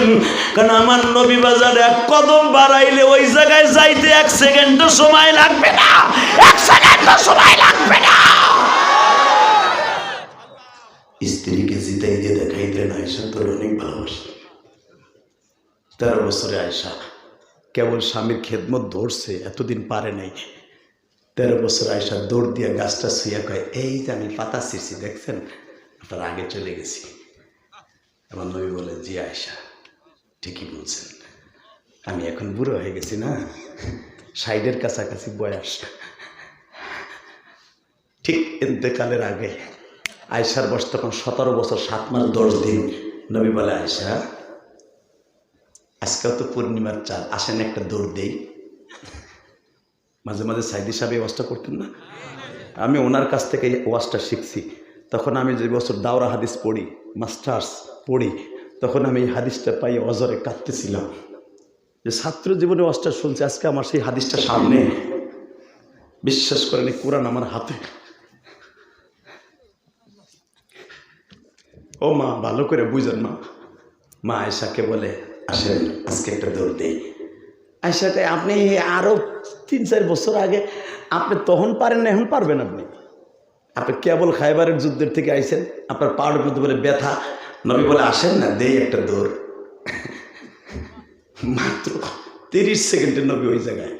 A: কারণ আমার নবী বাজান এক কদম বাড়াইলে ওই জায়গায় যাইতে 1 সেকেন্ডও সময় লাগবে না, 1 সেকেন্ডও সময় লাগবে না। স্ত্রীকে জিতাই দিয়ে দেখাই দেন, আয়েশা তোর অনেক ভালোবাসে। 13 বছরে আয়েশা কেবল স্বামীর খেদমত ধরছে, এতদিন পারে নাই। 13 বছর আয়েশা দৌড় দিয়ে গাছটা ছুঁয়া কয়, এই যে আমি পাতা ছিঁড়ছি, দেখছেন, আপনার আগে চলে গেছি। আমার নবী বলে, জি আয়েশা, ঠিকই বলছেন, আমি এখন বুড়ো হয়ে গেছি না, 60-এর কাছাকাছি বয়স। ঠিক ইন্তেকালের আগে আয়েশার বয়স তখন 17 বছর 7 মাস 10 দিন। নবী বলে, আয়েশা, আজকেও তো পূর্ণিমার চাঁদ, আসেন একটা দৌড় দেই। মাঝে মাঝে সাঈদী সাহেব এই ওয়াজটা করতেন না, আমি ওনার কাছ থেকে এই ওয়াজটা শিখছি। তখন আমি যে বছর দাওরা হাদিস পড়ি, মাস্টার্স পড়ি, তখন আমি এই হাদিসটা পাই অজরে কাঁদতেছিলাম যে ছাত্র জীবনে ওয়াজটা শুনছি, আজকে আমার সেই হাদিসটা সামনে। বিশ্বাস করেন, কোরআন আমার হাতে। ও মা, ভালো করে বুঝেন মা। মা আয়েশাকে বলে, আসেন আজকে একটা দৌড় দেই। আয়েশাকে, আপনি আরও 3-4 বছর আগে আপনি তখন পারেন না, এখন পারবেন। আপনি কেবল খায়বারের যুদ্ধের থেকে আইছেন, আপনার পাউডার মধ্যে বলে ব্যথা। নবী বলে, আসেন না দেই একটা দৌড়। মাত্র 30 সেকেন্ডে নবী ওই জায়গায়।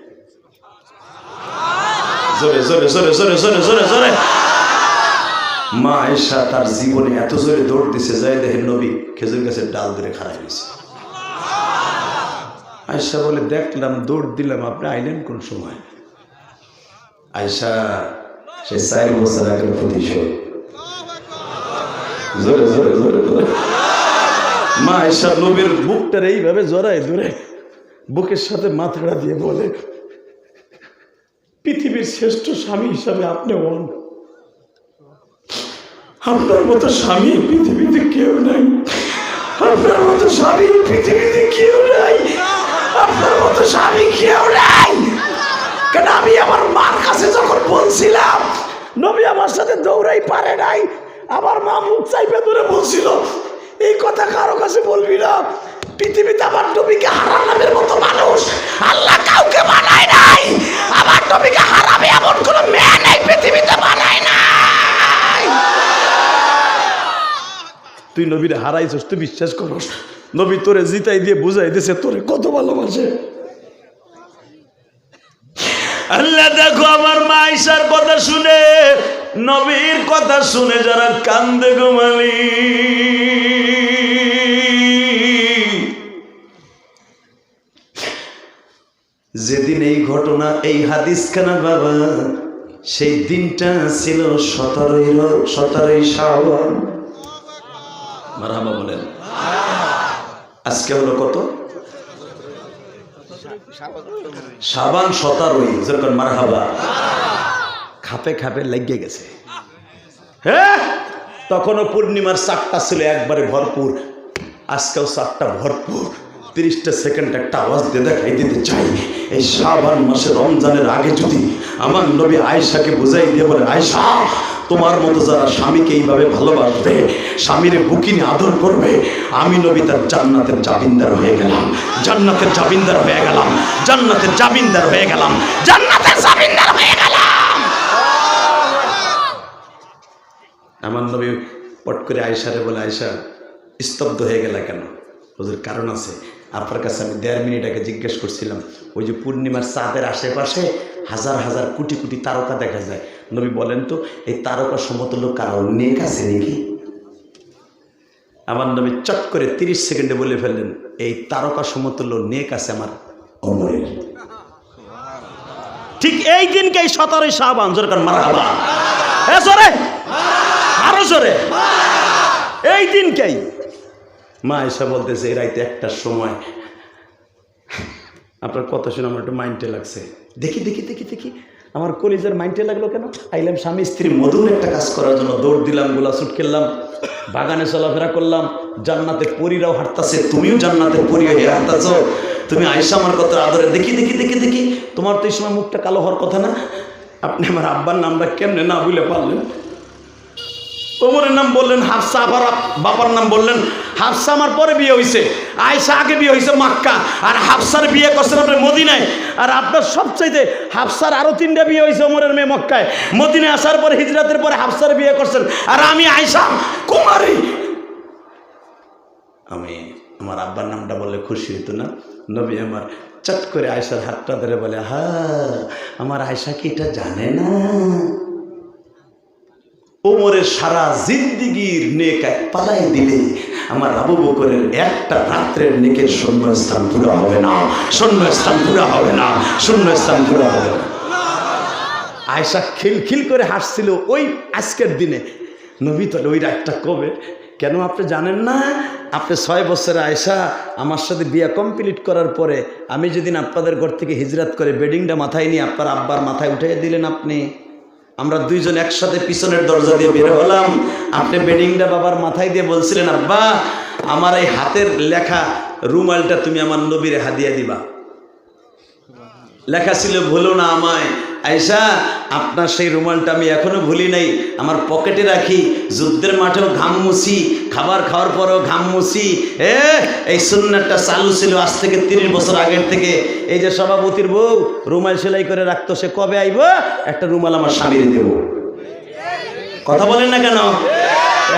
A: জোরে জোরে জোরে জোরে জোরে জোরে জোরে। মা আয়েশা তার জীবনে এত জোরে দৌড় দিছে, যাই দেখেন নবী খেজুর গাছের ডাল ধরে খাড়াই গেছে। আয়েশা বলে, দেখলাম দৌড় দিলাম, আপনি আইলেন কোন সময়? আয়েশা, সে 4 বছর আগের প্রতিশোধ। জোরে জোরে জোরে জোরে। মা আয়েশা নবীর বুকটার এইভাবে জড়ায় ধরে বুকের সাথে মাথাটা দিয়ে বলে, পৃথিবীর শ্রেষ্ঠ স্বামী হিসাবে আপনি হন। আপনার মতো স্বামী পৃথিবীতে কেউ নাই, আপনার মতো স্বামী পৃথিবীতে কেউ নাই, আপনার মতো স্বামী কেউ নাই। কেন আমি আমার মার কাছে যখন বলছিলাম, নবী আমার সাথে দৌড়াই পারে নাই, আমার মা মুখ চাইপে ধরে বলছিল, এই কথা কারো কাছে বলবি না, পৃথিবীতে আমার নবীকে হারাম নামের মতো মানুষ আল্লাহ কাউকে বানায় নাই, আমার নবীকে হারামে এমন কোনো মেয়ে নাই পৃথিবীতে বানায় নাই। তুই নবীরে হারাইছস, তুই বিশ্বাস করস? নবী তোরে জিতাই দিয়ে বুঝাই দিয়েছে তোরে কত ভালোবাসে। আল্লাহ দেখো আমার মা আয়েশার কথা শুনে, নবীর কথা শুনে যারা কান্দে গো মালিক। যেদিন এই ঘটনা, এই হাদিসখানা বাবা, সেই দিনটা ছিল 17ই শাওয়াল। মারহাবা বলেন। আজকে হলো কত? শাবান 17। যেরকম মারহাবা। খাপে খাপে লেগে গেছে। হ্যাঁ, তখনও পূর্ণিমার চারটা ছিল একবারে ভরপুর, আজকেও চারটা ভরপুর। 30টা সেকেন্ড একটা আওয়াজ দিয়ে দেখাই দিতে চাই, এই শাবান মাসে রমজানের আগে যদি আমার নবী আয়েশাকে বুঝাই দিয়ে বলে, আয়েশা তোমার মতো যারা স্বামীকে এইভাবে ভালোবাসবে, স্বামীরে বুকিনি আদর করবে, আমি নবী তার জান্নাতের জামিনদার হয়ে গেলাম, জান্নাতের জামিনদার হয়ে গেলাম, জান্নাতের জামিনদার হয়ে গেলাম, জান্নাতের জামিনদার হয়ে গেলাম। আমার নবী পট করে আয়েশারে বলে, আয়েশা স্তব্ধ হয়ে গেল কেন? ওদের কারণ আছে। আপনার কাছে আমি 1.5 মিনিট আগে জিজ্ঞেস করছিলাম, ওই যে পূর্ণিমার চাঁদের আশেপাশে হাজার হাজার কোটি কোটি তারকা দেখা যায়, নবী বলেন তো এই তারকা সমতুল্য কারো নেক আছে নাকি? আমার নবী চট করে 30 সেকেন্ডে বলে ফেললেন, এই তারকা সমতুল্য নেক আছে আমার ওমরের। ঠিক এই দিনকে 17ই শাবান। জোরে মারহাবা। জোরে আরো জোরে। এই দিনকেই মা আয়েশা বলতেছে, এই রাইতে 1টার সময়, আপনার কথা শুনে আমার একটু মাইন্ডে লাগছে। দেখি দেখি দেখি দেখি আমার কলিজার মাইন্ডে লাগলো কেন? আইলাম স্বামী স্ত্রী মধুর একটা কাজ করার জন্য, দৌড় দিলাম, গোলাছুট খেললাম, বাগানে চলাফেরা করলাম, জান্নাতের পরীরাও হাঁটতাছে, তুমিও জান্নাতের পরী হয়ে হাঁটতাছ, তুমি আয়েশা আমার কত আদরে। দেখি দেখি দেখি দেখি তোমার তো এই সময় মুখটা কালো হওয়ার কথা না, আপনি আমার আব্বার নামটা কেমনে না বুঝলে পারলেন? ওমরের নাম বললেন হাফসা, আবার বাবার নাম বললেন হাফসা। আমার পরে বিয়ে হয়েছে, আয়েশা আগে বিয়ে হয়েছে মক্কা, আর হাফসার বিয়ে করছেন আপনি মদিনায়। আর আপনার সবচাইতে হাফসার আরো 3টা বিয়ে হয়েছে ওমরের মেয়ে মক্কায়। মদিনায় আসার পরে হিজরাতের পরে হাফসার বিয়ে করছেন, আর আমি আয়েশা কুমারী। আমি আমার আব্বার নামটা বললে খুশি হইতো না? নবী আমার চট করে আয়েশার হাতটা ধরে বলে, হ্যাঁ আমার আয়েশা কি এটা জানে না? ওমরের সারা জিন্দিগির নেক এক পালাই দিলে আমার আবু বকরের একটা রাত্রের নেকের শূন্যস্থান পুরো হবে না, শূন্যস্থান পুরো হবে না, শূন্যস্থান পুরো হবে না। আয়েশা খিলখিল করে হাসছিল ওই আজকের দিনে। নবী তাহলে ওই রাতটা কবে? কেন আপনি জানেন না? আপনি 6 বছরের আয়েশা আমার সাথে বিয়ে কমপ্লিট করার পরে আমি যেদিন আপনাদের ঘর থেকে হিজরাত করে বেডিংটা মাথায় নিয়ে আপনার আব্বার মাথায় উঠিয়ে দিলেন আপনি, আমরা দুইজন একসাথে পিছনের দরজা দিয়ে বের হলাম, আপনি বেডিংটা বাবার মাথায় দিয়ে বলছিলেন, আব্বা আমার এই হাতের লেখা রুমালটা তুমি আমার নবীরে হাদিয়া দিবা। লেখা ছিল ভুলো না আমায়। আয়েশা আপনার সেই রুমালটা আমি এখনো ভুলি নাই, আমার পকেটে রাখি, যুদ্ধের মাঠেও ঘাম মুছি, খাবার খাওয়ার পরেও ঘাম মুছি। এই সুন্নাতটা চালু ছিল আজ থেকে 30 বছর আগের থেকে। এই যে সভাপতির বউ রুমাল সেলাই করে রাখতো, সে কবে আইব? একটা রুমাল আমার স্বামীর দেব। কথা বলেন না কেন?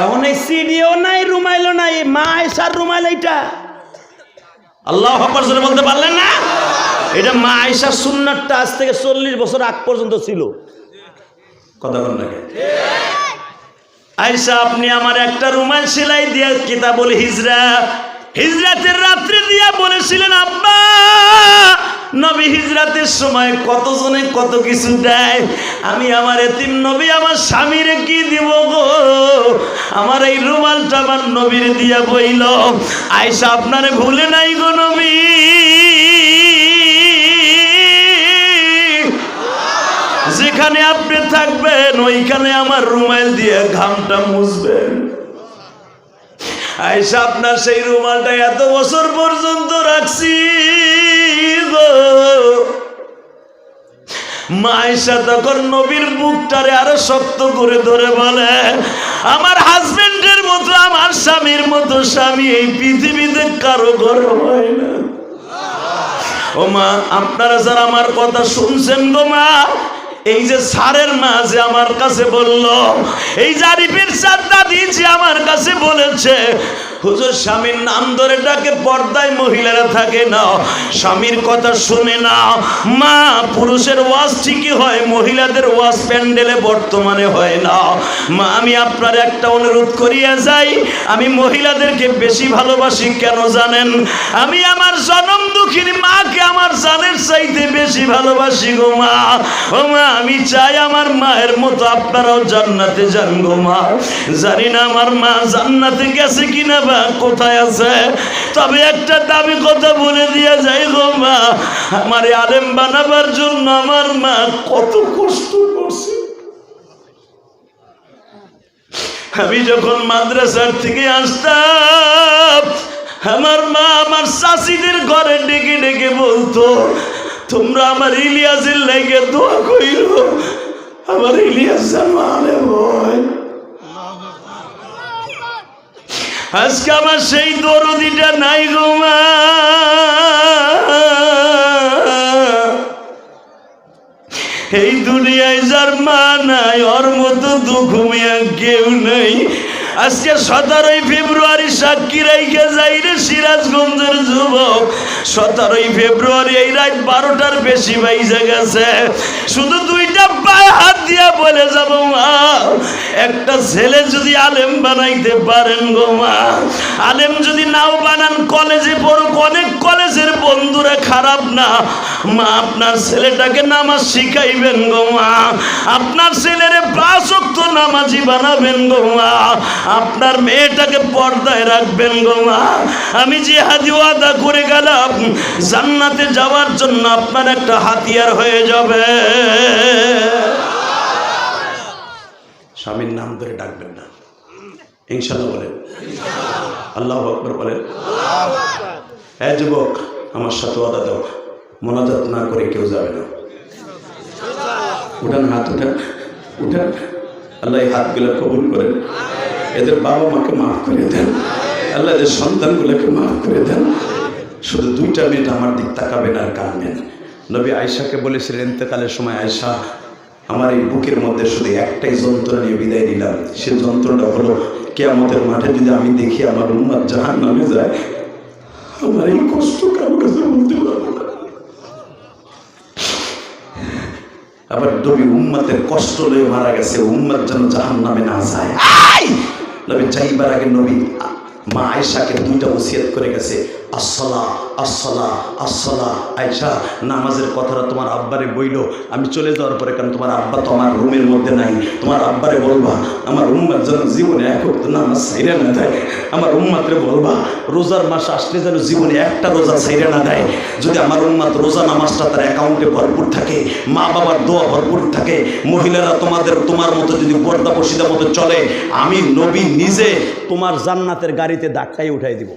A: এখন এই সিডিও নাই, রুমাইলও নাই, মা আয়েশার রুমাল এইটা। আল্লাহু আকবার জোরে বলতে পারলেন না? এটা মা আয়েশার সুন্নাতটা আজ থেকে 40 বছর আগ পর্যন্ত ছিল। কথা বলেন না কেন? আয়েশা আপনি আমার একটা রুমাল সেলাই দিয়ে কিতাবুল হিজরাতের রাত্রে দিয়া বলেছিলেন, আব্বা নবী হিজরাতের সময় কতজনে কত কিছু দেয়, আমি আমার এতিম নবী আমার স্বামীরে কি দিব গো? আমার এই রুমালটা আমার নবীর দিয়া বইল। আয়েশা আপনারে ভুলে নাই গো নবী, যেখানে আপনি থাকবেন ওইখানে আমার রুমাল দিয়ে ঘামটা মুছবেন। আয়েশা আপনার সেই রুমালটা এত বছর পর্যন্ত রাখছি গো। মা আয়েশা তখন নবীর বুকটারে আরো শক্ত করে ধরে বলে, আমার হাজবেন্ডের মতো, আমার স্বামীর মতো স্বামী এই পৃথিবীতে কারো ঘরে হয় না। ও মা আপনারা যারা আমার কথা শুনছেন গো মা, এই যে সারের মা যে আমার কাছে বলল, এই জারিফের চাঁদা দিয়েছে আমার কাছে বলেছে, হুজুর স্বামীর নাম ধরে ডাকে, পর্দায় মহিলারা থাকে না, স্বামীর কথা শুনে না। মা, পুরুষের ওয়াজ ঠিকই হয়, মহিলাদের ওয়াজ প্যান্ডেলে বর্তমানে হয় না। মা, আমি আপনার একটা অনুরোধ করিয়া যাই, আমি মহিলাদেরকে বেশি ভালোবাসি কেন জানেন? আমি আমার জনম দুঃখিনী মাকে আমার জানের চাইতে বেশি ভালোবাসি গো মা। ও মা, আমি চাই আমার মায়ের মতো আপনারাও জান্নাতে যান গো মা। জানি না আমার মা জান্নাতে গেছে কিনা বা কোথায় আছে, তবে একটা দামি কথা বলে দিয়ে যাই গো মা, আমার আলেম বানাবার জন্য আমার মা কত কষ্ট করছে। আমি যখন মাদ্রাসার থেকে আসতাম, আমার মা আমার চাচিদের ঘরে ডেকে ডেকে বলতো, তোমরা আমার ইলিয়াসের লাইগে দোয়া কইরো, আমার ইলিয়াস যেন আলেম হয়। আজকে আমার সেই দরদিটা নাই গো মা। এই দুনিয়ায় যার মা নাই, ওর মতো দুঃখ মিয়া কেউ নেই। আজকে 17ই ফেব্রুয়ারি সাক্ষী রাইখে যাই রে সিরাজগঞ্জের যুবক, 17ই ফেব্রুয়ারি এই রাত 12টার বেশি বাইজে গেছে। শুধু দুইটা পায়ে হাত দিয়া বলে যাব, মা একটা ছেলে যদি আলেম বানাইতে পারেন গো মা, আলেম যদি নাও বানান, কলেজে পড়ুক, অনেক কলেজের বন্ধুরা খারাপ না, মা আপনার ছেলেটাকে নামাজ শিখাইবেন গো মা, আপনার ছেলেরে 5 ওয়াক্ত নামাজি বানাবেন গো মা, আপনার মেয়েটাকে পর্দায় রাখবেন গো মা। আমি জিহাদি ওয়াদা করে গেলাম, জান্নাতে যাওয়ার জন্য আপনার একটা হাতিয়ার হয়ে যাবে। স্বামীর নাম ধরে ডাকবেন না, ইনশাআল্লাহ বলেন, আল্লাহু আকবার বলেন। হ্যাঁ যুবক, আমার সাথে ওয়াদা দাও, মোনাজাত না করে কেউ যাবে না। উঠান হাত, উঠান উঠান। আল্লাহ এই হাতগুলো কবুল করেন, এদের বাবা মাকে মাফ করে দেন, আল্লাহ এদের সন্তানগুলোকে মাফ করে দেন। শুধু 2টা মিনিট আমার দিক তাকাবেন আর কাঁদবেন। নবী আয়েশাকে বলেছিলেন ইন্তেকালের সময়, আয়েশা আমার এই বুকের মধ্যে শুধু একটাই যন্ত্রণা নিয়ে বিদায় নিলাম, সে যন্ত্রণা হলো কিয়ামতের মাঠে যদি আমি দেখি আমার উম্মত জাহান্নামে যায়, আমার এই কষ্ট কারো কাছে বলতে পারবো না। আবার নবী উম্মতের কষ্ট লয়ে মারা গেছে, উম্মত যেন জাহান্নামে না যায়। নবী যাইবার আগে নবী মা আয়েশাকে 2টা ওসিয়ত করে গেছে, আসসালা আসসালা আসসালা। আয়েশা, নামাজের কথাটা তোমার আব্বারে বইলো আমি চলে যাওয়ার পরে, কারণ তোমার আব্বা তো আমার রুমের মধ্যে নাই, তোমার আব্বারে বলবা আমার উম্মত যেন জীবনে এক ওয়াক্ত নামাজ ছাইরা না দেয়, আমার উম্মতরে বলবা রোজার মাস আসলে যেন জীবনে একটা রোজা ছাইরা না দেয়। যদি আমার উম্মত রোজা নামাজটা তার অ্যাকাউন্টে ভরপুর থাকে, মা বাবার দোয়া ভরপুর থাকে, মহিলারা তোমার মতো যদি পর্দা পর্দা মতো চলে, আমি নবী নিজে তোমার জান্নাতের গাড়িতে ধাক্কাই উঠাই দিব।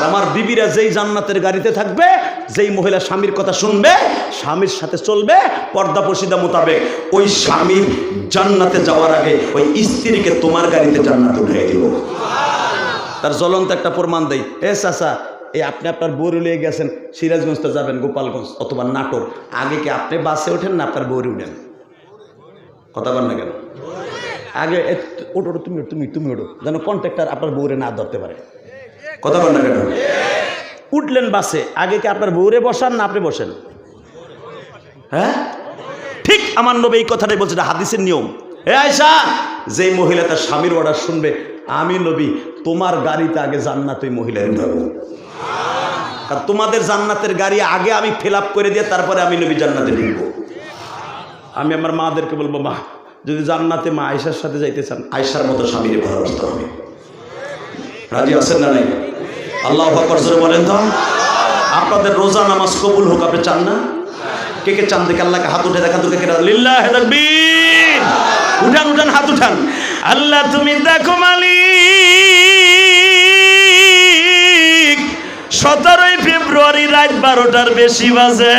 A: আমার বিবিরা যেই জান্নাতের গাড়িতে থাকবে, যেই মহিলা স্বামীর কথা শুনবে, স্বামীর সাথে চলবে পর্দা পর্দা মোতাবেক, ওই স্বামীর জান্নাতে যাওয়ার আগে ওই স্ত্রীকে তোমার গাড়িতে জান্নাতে উঠাই দিব। তার জ্বলন্ত একটা প্রমাণ দেই। চাচা, এই আপনি আপনার বউরে লিয়ে গেছেন, সিরাজগঞ্জ তো যাবেন, গোপালগঞ্জ অথবা নাটোর, আগে কি আপনি বাসে ওঠেন না আপনার বউরে উঠেন? কথা বল না কেন? আগে ওটো তুমি ওঠো, যেন কন্ট্রাক্টর আপনার বউরে না ধরতে পারে। কথা বল না কেন? উঠলেন বাসে, আগে কি আপনার বউরে বসান না আপনি বসেন? হ্যাঁ, ঠিক আমার নবী এই কথাটাই বলছে, এটা হাদিসের নিয়ম। হে আয়েশা, যেই মহিলা তার স্বামীর অর্ডার শুনবে, আমি নবী তোমার গাড়িতে আগে জান্নাতে মহিলার উঠাবো। আর তোমাদের জান্নাতের গাড়ি আগে আমি ফিল আপ করে দিয়ে তারপরে আমি নবী জান্নাতে ঢুকবো। আমি আমার মাদেরকে বলবো, মা যদি জান্নাতে মা আয়েশার সাথে যাইতে চান, আয়েশার মতো স্বামীর ভালোবাসতে হবে। রাজি আছেন না নাই? আল্লাহু আকবার জোরে বলেন তো। আপনাদের রোজা নামাজ কবুল হোক, আপনি চান না? কে কে চান? দেখে আল্লাহকে হাত উঠে দেখা, তোকে লিল্লাহি তাকবীর। উঠান উঠান, হাত উঠান। আল্লাহ তুমি দেখো মালিক, 17ই ফেব্রুয়ারি রাত 12টার বেশি বাজে,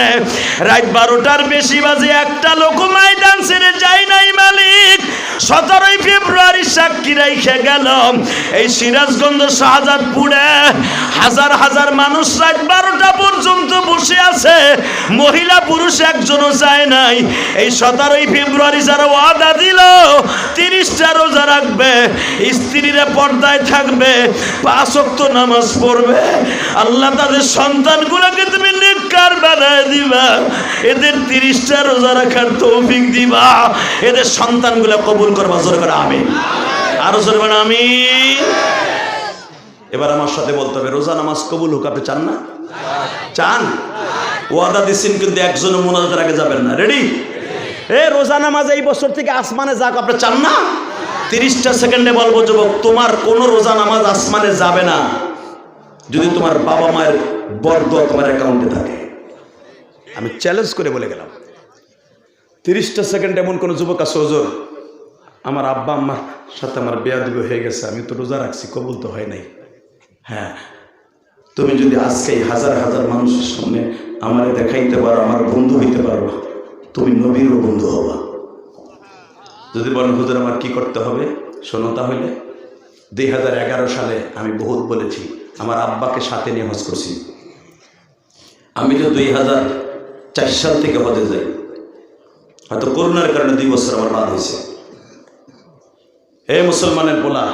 A: রাত 12টার বেশি বাজে, একটা লোক ময়দান ছেড়ে যায় নাই মালিক। 17ই ফেব্রুয়ারি সাক্ষী রেখে গেল এই সিরাজগঞ্জ শাহজাদপুরে হাজার হাজার মানুষ রাত 12টা পর্যন্ত বসে আছে, মহিলা পুরুষ একজনও যায় নাই। এই 17ই ফেব্রুয়ারি যারা ওয়াদা দিল 30টা রোজা রাখবে, স্ত্রীরা পর্দায় থাকবে, 5 ওয়াক্ত নামাজ পড়বে, আল্লাহ তাদের সন্তানগুলোকে তুমি নেককার বানায় দিবা, এদের 30টা রোজা রাখার তৌফিক দিবা, এদের সন্তানগুলো কবুল করবা। জোরে করে আমিন, আরো জোরে বলেন আমিন। এবার আমার সাথে বলতে হবে, রোজা নামাজ কবুল হোক আপনি চান না? চান? ওয়াদা দিচ্ছেন কিন্তু একজনও মুনাজাতের আগে যাবেন না। রেডি? রোজা নামাজ এই বছর থেকে আসমানে যাক, আপনি চান না? 30টা সেকেন্ডে বলবো যুবক, তোমার কোন রোজা নামাজ আসমানে যাবে না যদি তোমার বাবা মায়ের বরদোয়া তোমার অ্যাকাউন্টে থাকে। আমি চ্যালেঞ্জ করে বলে গেলাম। 30টা সেকেন্ড এমন কোন যুবক আছে, হুজুর আমার আব্বা আম্মার সাথে আমার বেয়াদবি হয়ে গেছে, আমি তো রোজা রাখছি, কবুল তো হয় নাই। হ্যাঁ, তুমি যদি আজকে হাজার হাজার মানুষের সামনে আমারে দেখাইতে পারো, আমার বন্ধু হইতে পারো, তুমি নবীরও বন্ধু হবা। যদি বলেন হুজুর আমার কি করতে হবে, শোনো তাহলে। 2011 সালে আমি বহুত বলেছি, আমার আব্বাকে সাথে নিয়ে হজ করছি। আমি তো 2004 সাল থেকে হজে যাই, হয়তো করোনার কারণে 2 বছর আমার বাদ হয়েছে। মুসলমানের পোলা,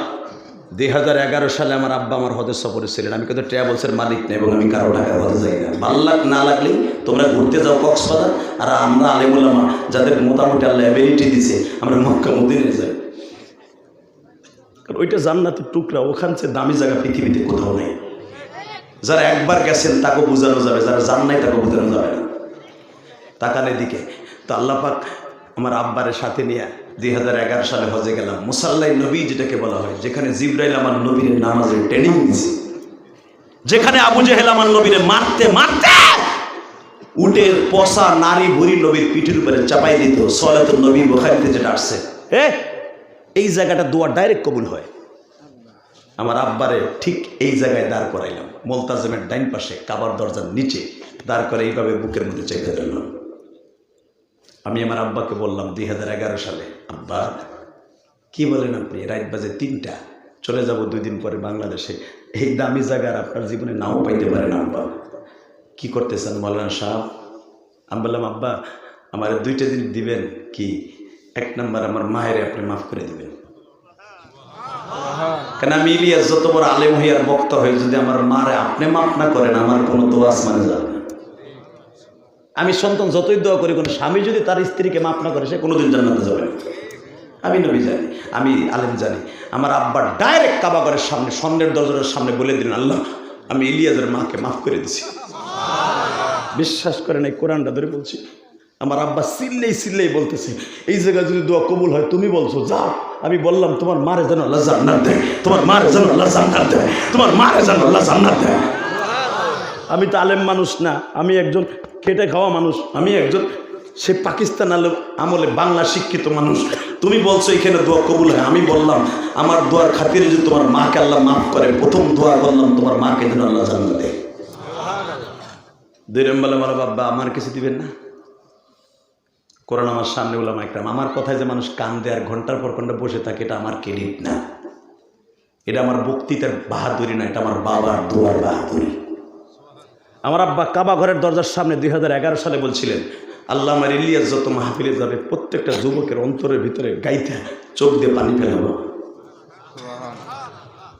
A: 2011 সালে আমার আব্বা আমার হজের সফরে ছিলেন। আমি কিন্তু ট্রাভেলসের মালিক নেই এবং আমি কারো টাকা হজে যাই না। ভাল্লাগ না লাগলেই তোমরা ঘুরতে যাও কক্সবাজার, আর আমরা আলেমুলামা যাদের মোটামুটি আল্লাহ অ্যাবিলিটি দিছে আমরা মক্কা মদিনায় যাই। কারণ ওইটা জান্নাতের টুকরা, ওখান চেয়ে দামি জায়গা পৃথিবীতে কোথাও নেই। যারা একবার গেছেন তাকে বোঝানো যাবে, যারা যান নাই তাকে বোঝানো যাবে না। তাকানের দিকে তো আল্লাহ পাক আমার আব্বারের সাথে নিয়ে 2011 সালে হজে গেলাম। মুসাল্লাই নবী যেটাকে বলা হয়, যেখানে জিব্রাইল আমার নবীর নামাজের ট্রেনিং দিয়েছে, যেখানে আবু জেহেল আমার নবীরে মারতে মারতে উটের পশা নারী বুড়ি নবীর পিঠের উপরে চাপাই দিত। সলাতুন নবী বুখারীতে যেটা আসছে, এই জায়গাটা দোয়া ডাইরেক্ট কবুল হয়। আমার আব্বারে ঠিক এই জায়গায় দাঁড় করাইলাম, মোলতাজমের ডাইন পাশে, কাবার দরজার নিচে দাঁড় করে এইভাবে বুকের মধ্যে চাইতে দিলাম। আমি আমার আব্বাকে বললাম 2011 সালে, আব্বা কি বলেন আপনি, রাত বাজে 3টা, চলে যাব 2 দিন পরে বাংলাদেশে, এই দামি জায়গার আপনার জীবনে নাও পাইতে পারেন আব্বা, কি করতেছেন বলেন সাহেব? আমি বললাম আব্বা আমার 2টা দিন দিবেন, কি 1 নম্বর আমার মায়ের আপনি মাফ করে দিবেন। কেন আমি ইলিয়াস যত বড় আলেম হই আর বক্তা হই, যদি আমার মারে আপনি মাফ না করেন আমার কোনো দোয়া আসমানে যাবে না। আমি সন্তান যতই দোয়া করি, কোনো স্বামী যদি তার স্ত্রীকে মাফ না করে সে কোনোদিন জান্নাতে যাবে না। আমি নবী জানি, আমি আলেম জানি। আমার আব্বা ডাইরেক্ট কাবাগরের সামনে, স্বর্ণের দরজার সামনে বলে দিলেন, আল্লাহ আমি ইলিয়াসের মাকে মাফ করে দিছি। বিশ্বাস করেন, এই কোরআনটা ধরে বলছি। আমার আব্বা চিল্লেই বলতেছে, এই জায়গায় যদি দোয়া কবুল হয় তুমি বলছো যাও। আমি বললাম তোমার মারে যেন আল্লাহ জান্নাত দেয়, তোমার মারে যেন আল্লাহ জান্নাত দেয়, তোমার মারে যেন আল্লাহ জান্নাত দেয়। আমি তো আলেম মানুষ না, আমি একজন খেটে খাওয়া মানুষ, আমি একজন সে পাকিস্তান আমলে বাংলা শিক্ষিত মানুষ। তুমি বলছো এখানে দোয়া কবুল হয়, আমি বললাম আমার দোয়ার খাতিরে যদি তোমার মাকে আল্লাহ মাফ করে, প্রথম দোয়া বললাম তোমার মাকে যেন আল্লাহ জান্নাত দেয়। 2 নম্বর বলে বাবা আমার কিছু দিবেন না। কোরআন আমার সামনে উলামা ইকরাম, আমার কথায় যে মানুষ কান দেয় আর ঘন্টার পর ঘন্টা বসে থাকে, এটা আমার ক্রেডিট না, এটা আমার বক্তৃতার বাহাদুরি না, এটা আমার বাবার দোয়ার বাহাদুরি। আমার আব্বা কাবা ঘরের দরজার সামনে 2011 সালে বলছিলেন, আল্লাহ আমার ইলিয়াস যত মাহফিলে যাবে প্রত্যেকটা যুবকের অন্তরের ভিতরে গাইতে চোখ দিয়ে পানি ফেলাবো।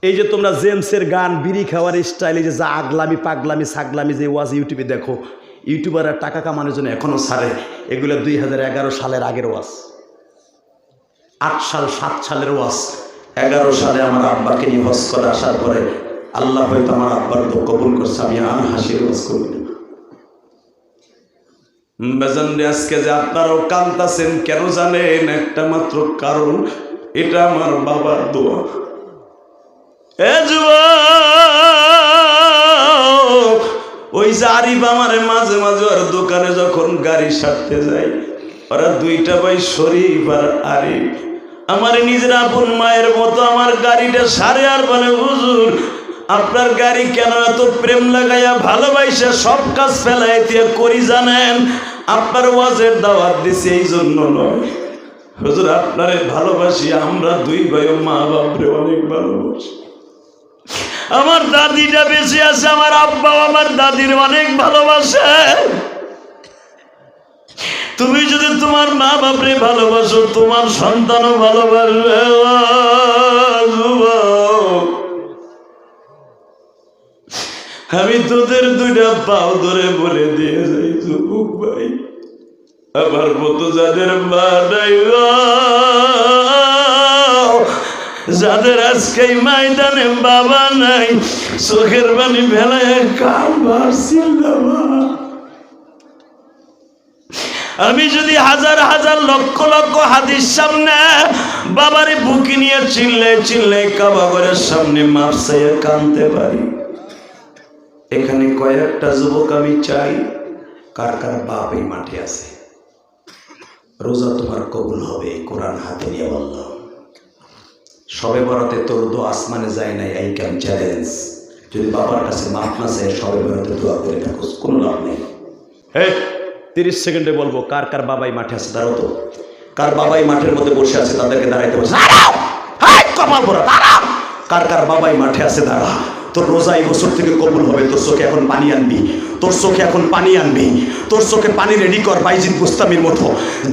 A: এই যে তোমরা জেমসের গান, বিড়ি খাওয়ার স্টাইলে যে যা আগলামি পাগলামি ছাগলামি যে ওয়াজ ইউটিউবে দেখো, ইউটিউবাররা টাকা কামানোর জন্য এখনো ছাড়ে, এগুলো 2011 সালের আগের ওয়াজ, 8 সাল 7 সালের ওয়াজ। 11 সালে আমার আব্বাকে নিয়ে হজ করে আসার পরে আল্লাহ হয়তো আমার আব্বার তো কবুল করছে, আমি আর হাসির ওয়াজ করি না। আজকে যে আপনারাও কাঁদতেছেন কেন জানেন? একটা মাত্র কারণ, এটা আমার বাবার দোয়া। ওই যে আরিফ আমারে মাঝে মাঝে ওর দোকানে যখন গাড়ি সারতে যাই, ওরা 2টা ভাই শরীফ আর আরিফ আমার নিজের আপন মায়ের মতো আমার গাড়িটা সারে আর বলে, হুজুর আপনার গাড়ি কেন এত প্রেম লাগাইয়া ভালোবাসা সব কাজ ফেলাই দিয়ে করি জানেন? আপনার ওয়াজের দাওয়াত দিছে এই জন্য নয়, হুজুর আপনারে ভালোবাসি, আমরা দুই ভাই মা বাপরে অনেক ভালোবাসি। আমার দাদিটা বেঁচে আছে, আমার আব্বা আমার দাদির অনেক ভালোবাসে। তুমি যদি তোমার মা বাপরে ভালোবাসো, তোমার সন্তানও ভালোবাসবে। আমি তোদের দুইটা পাও ধরে বলে দিয়ে যাই, যুবক ভাই, আমার মতো যাদের মা নাই, যাদের আজকে ময়দানে বাবা নাই, চোখের পানি ফেলায় কান ভাসছিল। আমি যদি হাজার হাজার লক্ষ লক্ষ হাদিস সামনে বাবারে বুকি নিয়ে চিল্লে চিল্লে কাবা ঘরের সামনে মাপ চাইয়ে কাঁদতে পারি, এখানে কয়েকটা যুবক আমি চাই, কার কার বাপ এই মাঠে আছে, রোজা তোমার কবুল হবে। কোরআন হাতে নিয়ে বললাম, সবে বরাতে তোর দোয়া আসমানে যায় নাই, এই ক্যান চ্যালেঞ্জ। যদি বাবার কাছে মাফ না চাই, সবে বরাতে দোয়া করে থাকো, কোনো লাভ নেই। 30 সেকেন্ডে বলবো কার কার বাবাই মাঠে আছে, দাঁড়াও তো। কার বাবাই মাঠের মধ্যে বসে আছে তাদেরকে দাঁড়াইতে বলছে, কপাল পরা দাঁড়া। কার কার বাবাই মাঠে আছে দাঁড়া। তোর রোজা এই বছর থেকে কবুল হবে। তোর চোখে এখন পানি আনবি, তোর চোখে এখন পানি আনবি, তোর চোখে পানি রেডি কর বাইজিদ বুস্তামির মতো।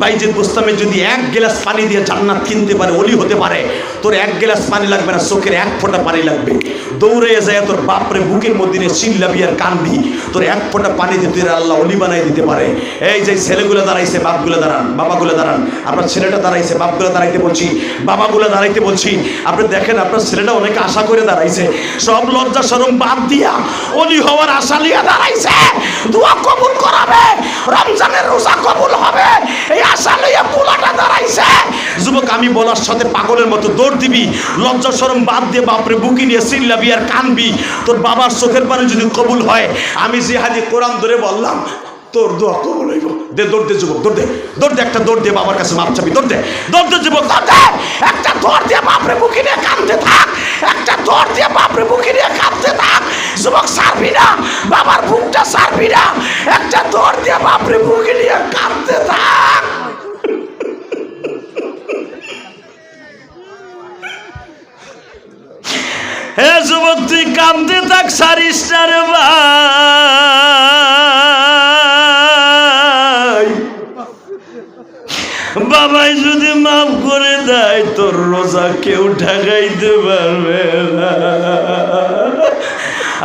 A: বাইজিদ বুস্তামি যদি 1 গ্লাস পানি দিয়ে জান্নাত কিনতে পারে, ওলি হতে পারে, তোর 1 গ্লাস পানি লাগবে না, চোখের 1 ফোঁটা পানি লাগবে। দৌড়ে যায় তোর বাপরে বুকের মধ্যে নিয়ে চিল্লাবি আর কানবি, তোর 1 ফোঁটা পানি দিয়ে তুই আল্লাহ অলি বানাই দিতে পারে। এই যে ছেলেগুলো দাঁড়াইছে, বাপগুলো দাঁড়ান, বাবাগুলো দাঁড়ান। আপনার ছেলেটা দাঁড়াইছে, বাপগুলো দাঁড়াইতে বলছি, বাবাগুলো দাঁড়াইতে বলছি। আপনি দেখেন আপনার ছেলেটা অনেকে আশা করে দাঁড়াইছে, সব লজ্জা শরম বাদ দিয়া অলি হওয়ার আশা নিয়ে দাঁড়াইছে। দোয়া কবুল করাবে, রমজানের রোজা কবুল হবে, এই আশা নিয়ে পোলাটা দাঁড়াইছে। যুবক, আমি বলার সাথে পাগলের মতো দৌড় দিবি, লজ্জা শরম বাদ দিয়ে বাপরে বুকি নিয়ে চিল্লাবি আর কানবি। তোর বাবার চোখের পানি যদি কবুল হয়, আমি যে হাজি কোরআন ধরে বললাম, তোর দোয়া কবুল হইব। দে দৌড় দে যুবক, দৌড় দে, দৌড় দে, একটা দৌড় দিয়ে বাবার কাছে মাপ চাবি, দৌড় দে, দৌড় দে যুবক, দৌড় দে, একটা দৌড় দিয়ে বাপরে বুকি নিয়ে কাঁদতে থাক, একটা দৌড় দিয়ে বাপরে বুকি নিয়ে কাঁদতে থাক। যুবক, ছাড়বি না, বাবার বুকটা ছাড়বি না, একটা দৌড় দিয়ে বাপরে বুকি নিয়ে কাঁদতে থাক। হে যুবক, তুই কাঁদতে থাক, সারিস না রে ভাই। বাবাই যদি মাফ করে দেয়, তোর রোজা কেউ ঠেকাইতে পারবে না।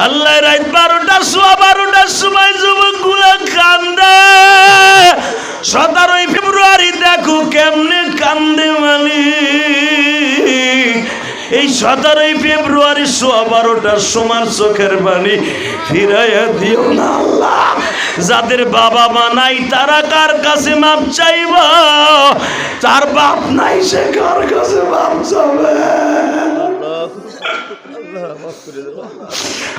A: আল্লাহ রাত 12টার সময় যুবক গুলা কান্দে। 17 ফেব্রুয়ারি দেখো কেমনে কান্দে মালিক। এই 17 ফেব্রুয়ারি 12টার সময় চোখের পানি ফিরাইয়া দিও না আল্লাহ। যাদের বাবা মা নাই তারা কার কাছে মাপ চাইব? তার বাপ নাই সে কার কাছে মাপ চাবে?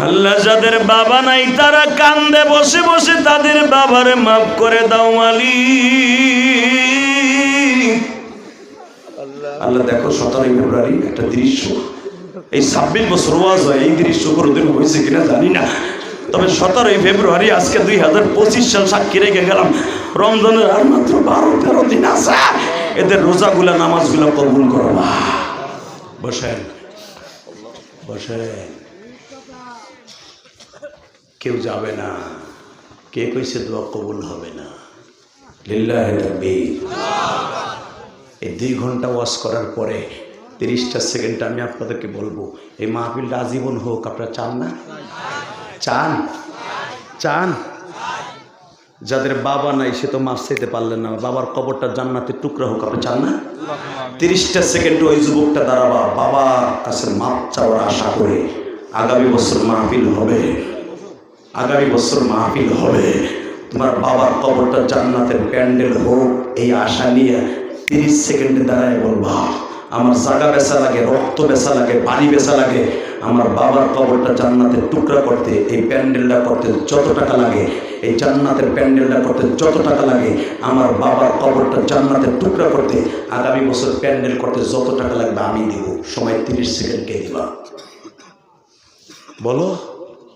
A: আল্লাহ, যাদের বাবা নাই তারা কান্দে বসে বসে, তাদের বাবারে মাফ করে দাও মালিক। আল্লাহ, দেখো 17 ফেব্রুয়ারি একটা দৃশ্য, এই 26 বছর ওয়াজ হয়, এই দৃশ্য কোনোদিন হয়েছে কিনা জানি না, তবে 17 ফেব্রুয়ারি আজকে 2025 সাল সাক্ষী রেখে গেলাম। রমজানের আর মাত্র 12-13 দিন আছে। এদের রোজাগুলা নামাজগুলা কবুল করবা। বসেন বসেন, কেউ যাবে না। কে কইছে দোয়া কবুল হবে না? লিল্লাহি তাকবীর। এই 2 ঘন্টা ওয়াজ করার পরে 30টা সেকেন্ড আমি আপনাদেরকে বলবো, এই মাহফিলটা আজীবন হোক। আপনারা চান না? চান? চান? যাদের বাবা নাই সে তো মাফ চাইতে পারলেন না, বাবার কবরটা জান্নাতের টুকরা হোক। আপনি চান না? 30টা সেকেন্ড ওই যুবকটা দাঁড়াবা, বাবার কাছে মাপ চাওয়ার আশা করে। আগামী বছর মাহফিল হবে, আগামী বছর মাহফিল হবে। তোমার বাবার কবরটা জান্নাতের প্যান্ডেল হোক, এই আশা নিয়ে 30 সেকেন্ডে দাঁড়ায় বলবা, আমার জায়গা বেচা লাগে, রক্ত বেচা লাগে, বাড়ি বেচা লাগে, আমার বাবার কবরটা জান্নাতের টুকরা করতে, এই প্যান্ডেলটা করতে যত টাকা লাগে, এই জান্নাতের প্যান্ডেলটা করতে যত টাকা লাগে, আমার বাবার কবরটা জান্নাতের টুকরা করতে আগামী বছর প্যান্ডেল করতে যত টাকা লাগবে আমি দিব। সময় 30 সেকেন্ড। কে দিবা? বলো।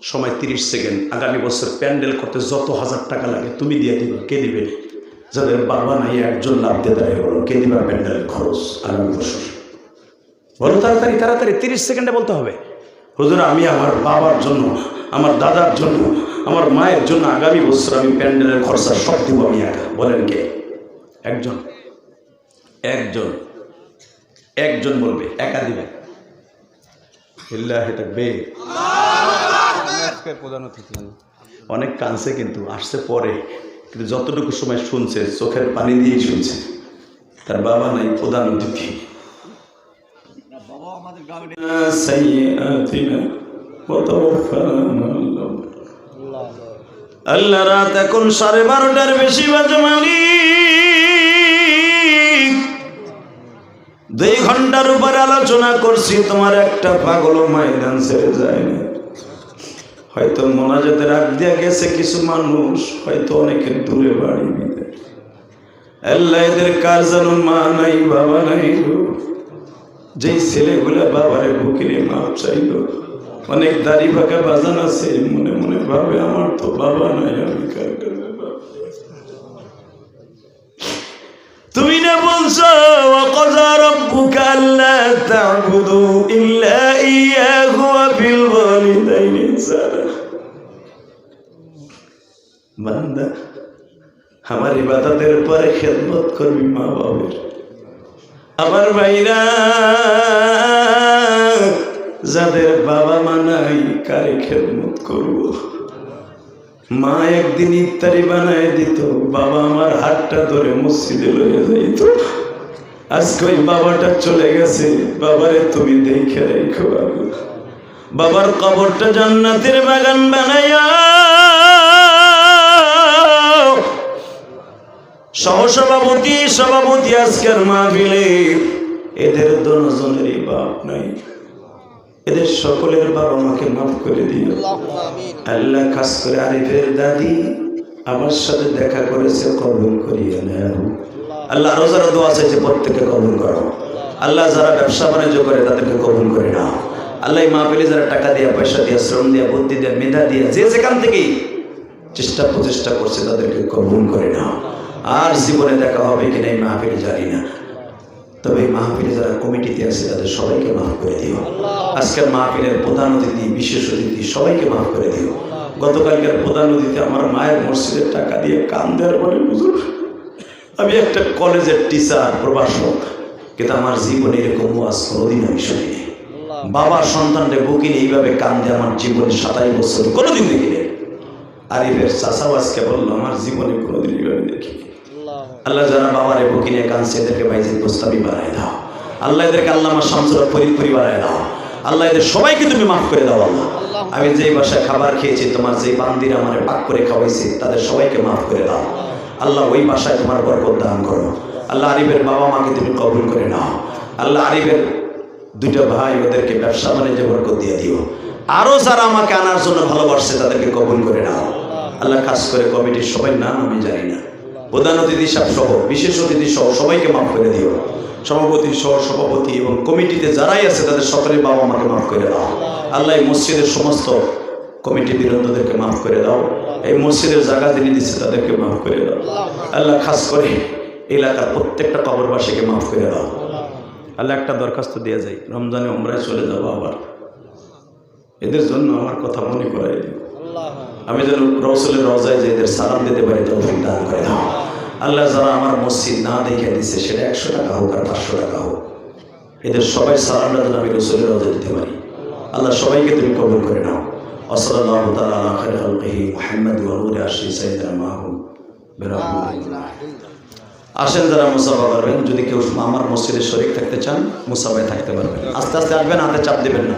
A: সময় 30 সেকেন্ড। আগামী বছর প্যান্ডেল করতে যত হাজার টাকা লাগে তুমি দিয়ে দিবা। কে দিবে? যাদের বাবা নাই একজন লাভ দিয়ে দাঁড়িয়ে বলো কে দিবা প্যান্ডেলের খরচ আগামী বছর? বলো তাড়াতাড়ি তাড়াতাড়ি, 30 সেকেন্ডে বলতে হবে। হুজুর আমি আমার বাবার জন্য, আমার দাদার জন্য, আমার মায়ের জন্য আগামী বছর আমি প্যান্ডেলের খরচা সব দিব আমি একা। বলেন কে? একজন, একজন, একজন বলবে একা দিবে। অনেক কাঁদছে কিন্তু আসছে পরে, কিন্তু যতটুকু সময় শুনছে চোখের পানি দিয়েই শুনছে। তার বাবা নাই, প্রধান অতিথি। আল্লাহ রাত এখন 12:30 বেশি বাজে মালিক। 2 ঘন্টার উপর আলোচনা করছি, তোমার একটা পাগল ময়দান ছেড়ে যায় না। হয়তো মোনাজাতের আগ দিয়ে গেছে কিছু মানুষ, হয়তো অনেকের দূরে বাড়ি দিতে। আল্লাহ এদের কার যেন মা নাই বাবা নাই, যেই ছেলেগুলা বাবারে বুকিরে মাপ চাইল। অনেক দাড়ি ফাঁকা বাজান আছে, মনে মনে ভাবে আমার তো বাবা নাই, আমি কার কাছে বাবা? তুমি না বলছো ওয়াকাযা রাব্বুকা আল্লা তা'বুদু ইল্লা ইয়্যাহু ওয়া বিল ওয়ালিদাইনি ইহসানা। বান্দা আমার ইবাদতের পরে খেদমত করবি মা বাবার। আমার ভাইরা যাদের বাবা মা নাই কারে খেদমত করব? মা একদিন ইফতারি বানায় দিত, বাবা আমার হাতটা ধরে মসজিদে লয়ে যাইত। আজকে ওই বাবাটা চলে গেছে, বাবারে তুমি দেখে রেখো। বাবার কবরটা জান্নাতের বাগান বানাইয়া সহসভাপতি সভাপতি আজকের মাহফিলে এদের দুজনেরই বাপ নাই, এদের সকলের বাবা মাকে মাফ করে দিও আল্লাহ। খাস করে আরিফের দাদি আমার সাথে দেখা করেছে, কবুল করিয়ে নাও আল্লাহ। আরো যারা দোয়া চাইছে প্রত্যেককে কবুল করো আল্লাহ। যারা ব্যবসা বাণিজ্য করে তাদেরকে কবুল করে নাও আল্লাহ। এই মাহফিলে যারা টাকা দিয়া, পয়সা দিয়া, শ্রম দিয়া, বুদ্ধি দিয়া, মেধা দিয়া, যে যেখান থেকেই চেষ্টা প্রচেষ্টা করছে তাদেরকে কবুল করে নাও। আর জীবনে দেখা হবে কিনা এই মাহফিলে জানি না, তবে এই মাহফিলে যারা কমিটিতে আছে তাদের সবাইকে মাফ করে দিও। আজকের মাহফিলের প্রধান অতিথি, বিশেষ অতিথি সবাইকে মাফ করে দিও। গতকালকের প্রধান অতিথি আমার মায়ের মসজিদের টাকা দিয়ে কান দেওয়ার পরে, হুজুর আমি একটা কলেজের টিচার, প্রভাষক, কিন্তু আমার জীবনে এরকম ওয়াজ কোনোদিন আমি শুনিনি। বাবার সন্তানরে বুকিনি এইভাবে কান দিয়ে আমার জীবনে 27 বছর কোনোদিন দেখিনি। আরিফের চাচাও আজকে বললো আমার জীবনে কোনোদিন এইভাবে দেখিনি। আল্লাহ যারা বাবারে বুকিনে কানছে এদেরকে বাইজিদ গোস্তামি বানায় দাও আল্লাহ। এদেরকে আল্লামা শামসুল ফরিদপুরি বানায় দাও আল্লাহ। এদের সবাইকে তুমি মাফ করে দাও আল্লাহ। আমি যেই বাসায় খাবার খেয়েছি, তোমার যেই বান্দিরা আমার পাক করে খাওয়াইছে, তাদের সবাইকে মাফ করে দাও আল্লাহ। ওই বাসায় তোমার বরকত দান করো আল্লাহ। আরিফের বাবা মাকে তুমি কবুল করে নাও আল্লাহ। আরিফের 2টা ভাই, ওদেরকে ব্যবসা বাণিজ্যে বরকত দিয়ে দিও। আরো যারা আমাকে আনার জন্য ভালোবাসছে তাদেরকে কবুল করে নাও আল্লাহ। খাস করে কমিটির সবাই নাম আমি জানি না, প্রধান অতিথি সাহেব সহ, বিশেষ অতিথি সহ সবাইকে মাফ করে দিও। সভাপতি সহ সভাপতি এবং কমিটিতে যারাই আছে তাদের সকলের বাবা মাকে মাফ করে দাও আল্লাহ। এই মসজিদের সমস্ত কমিটি বৃন্দদেরকে মাফ করে দাও। এই মসজিদের জায়গা যিনি দিচ্ছে তাদেরকে মাফ করে দাও আল্লাহ। খাস করে এলাকার প্রত্যেকটা কবরবাসীকে মাফ করে দাও আল্লাহ। একটা দরখাস্ত দিয়ে যাই, রমজানে উমরায় চলে যাবো আবার, এদের জন্য আমার কথা মনে করাই দিও। আমি যেন রাসূলের রওজায় যে এদের সালাম দিতে পারি তৌফিক দান করে দাও আল্লাহ। যারা আমার মসজিদ না দেখে দিচ্ছে, সেটা 100 টাকা হোক আর 500 টাকা হোক, এদের সবাই সালামটা যেন আমি রাসূলের রওজায় দিতে পারি আল্লাহ। সবাইকে তুমি কবুল করে নাও। সাল্লাল্লাহু তাআলা আলা খায়রি খালকিহি মুহাম্মদ ওয়া নূরি আরশি সাইয়্যিদিনা মাহমুদ বিরাহমাতিল্লাহ। আসেন যারা মুসাফা করবেন, যদি কেউ আমার মসজিদে শরীক থাকতে চান মুসাফায় থাকতে পারবেন। আস্তে আস্তে আসবেন, হাতে চাপ দেবেন না।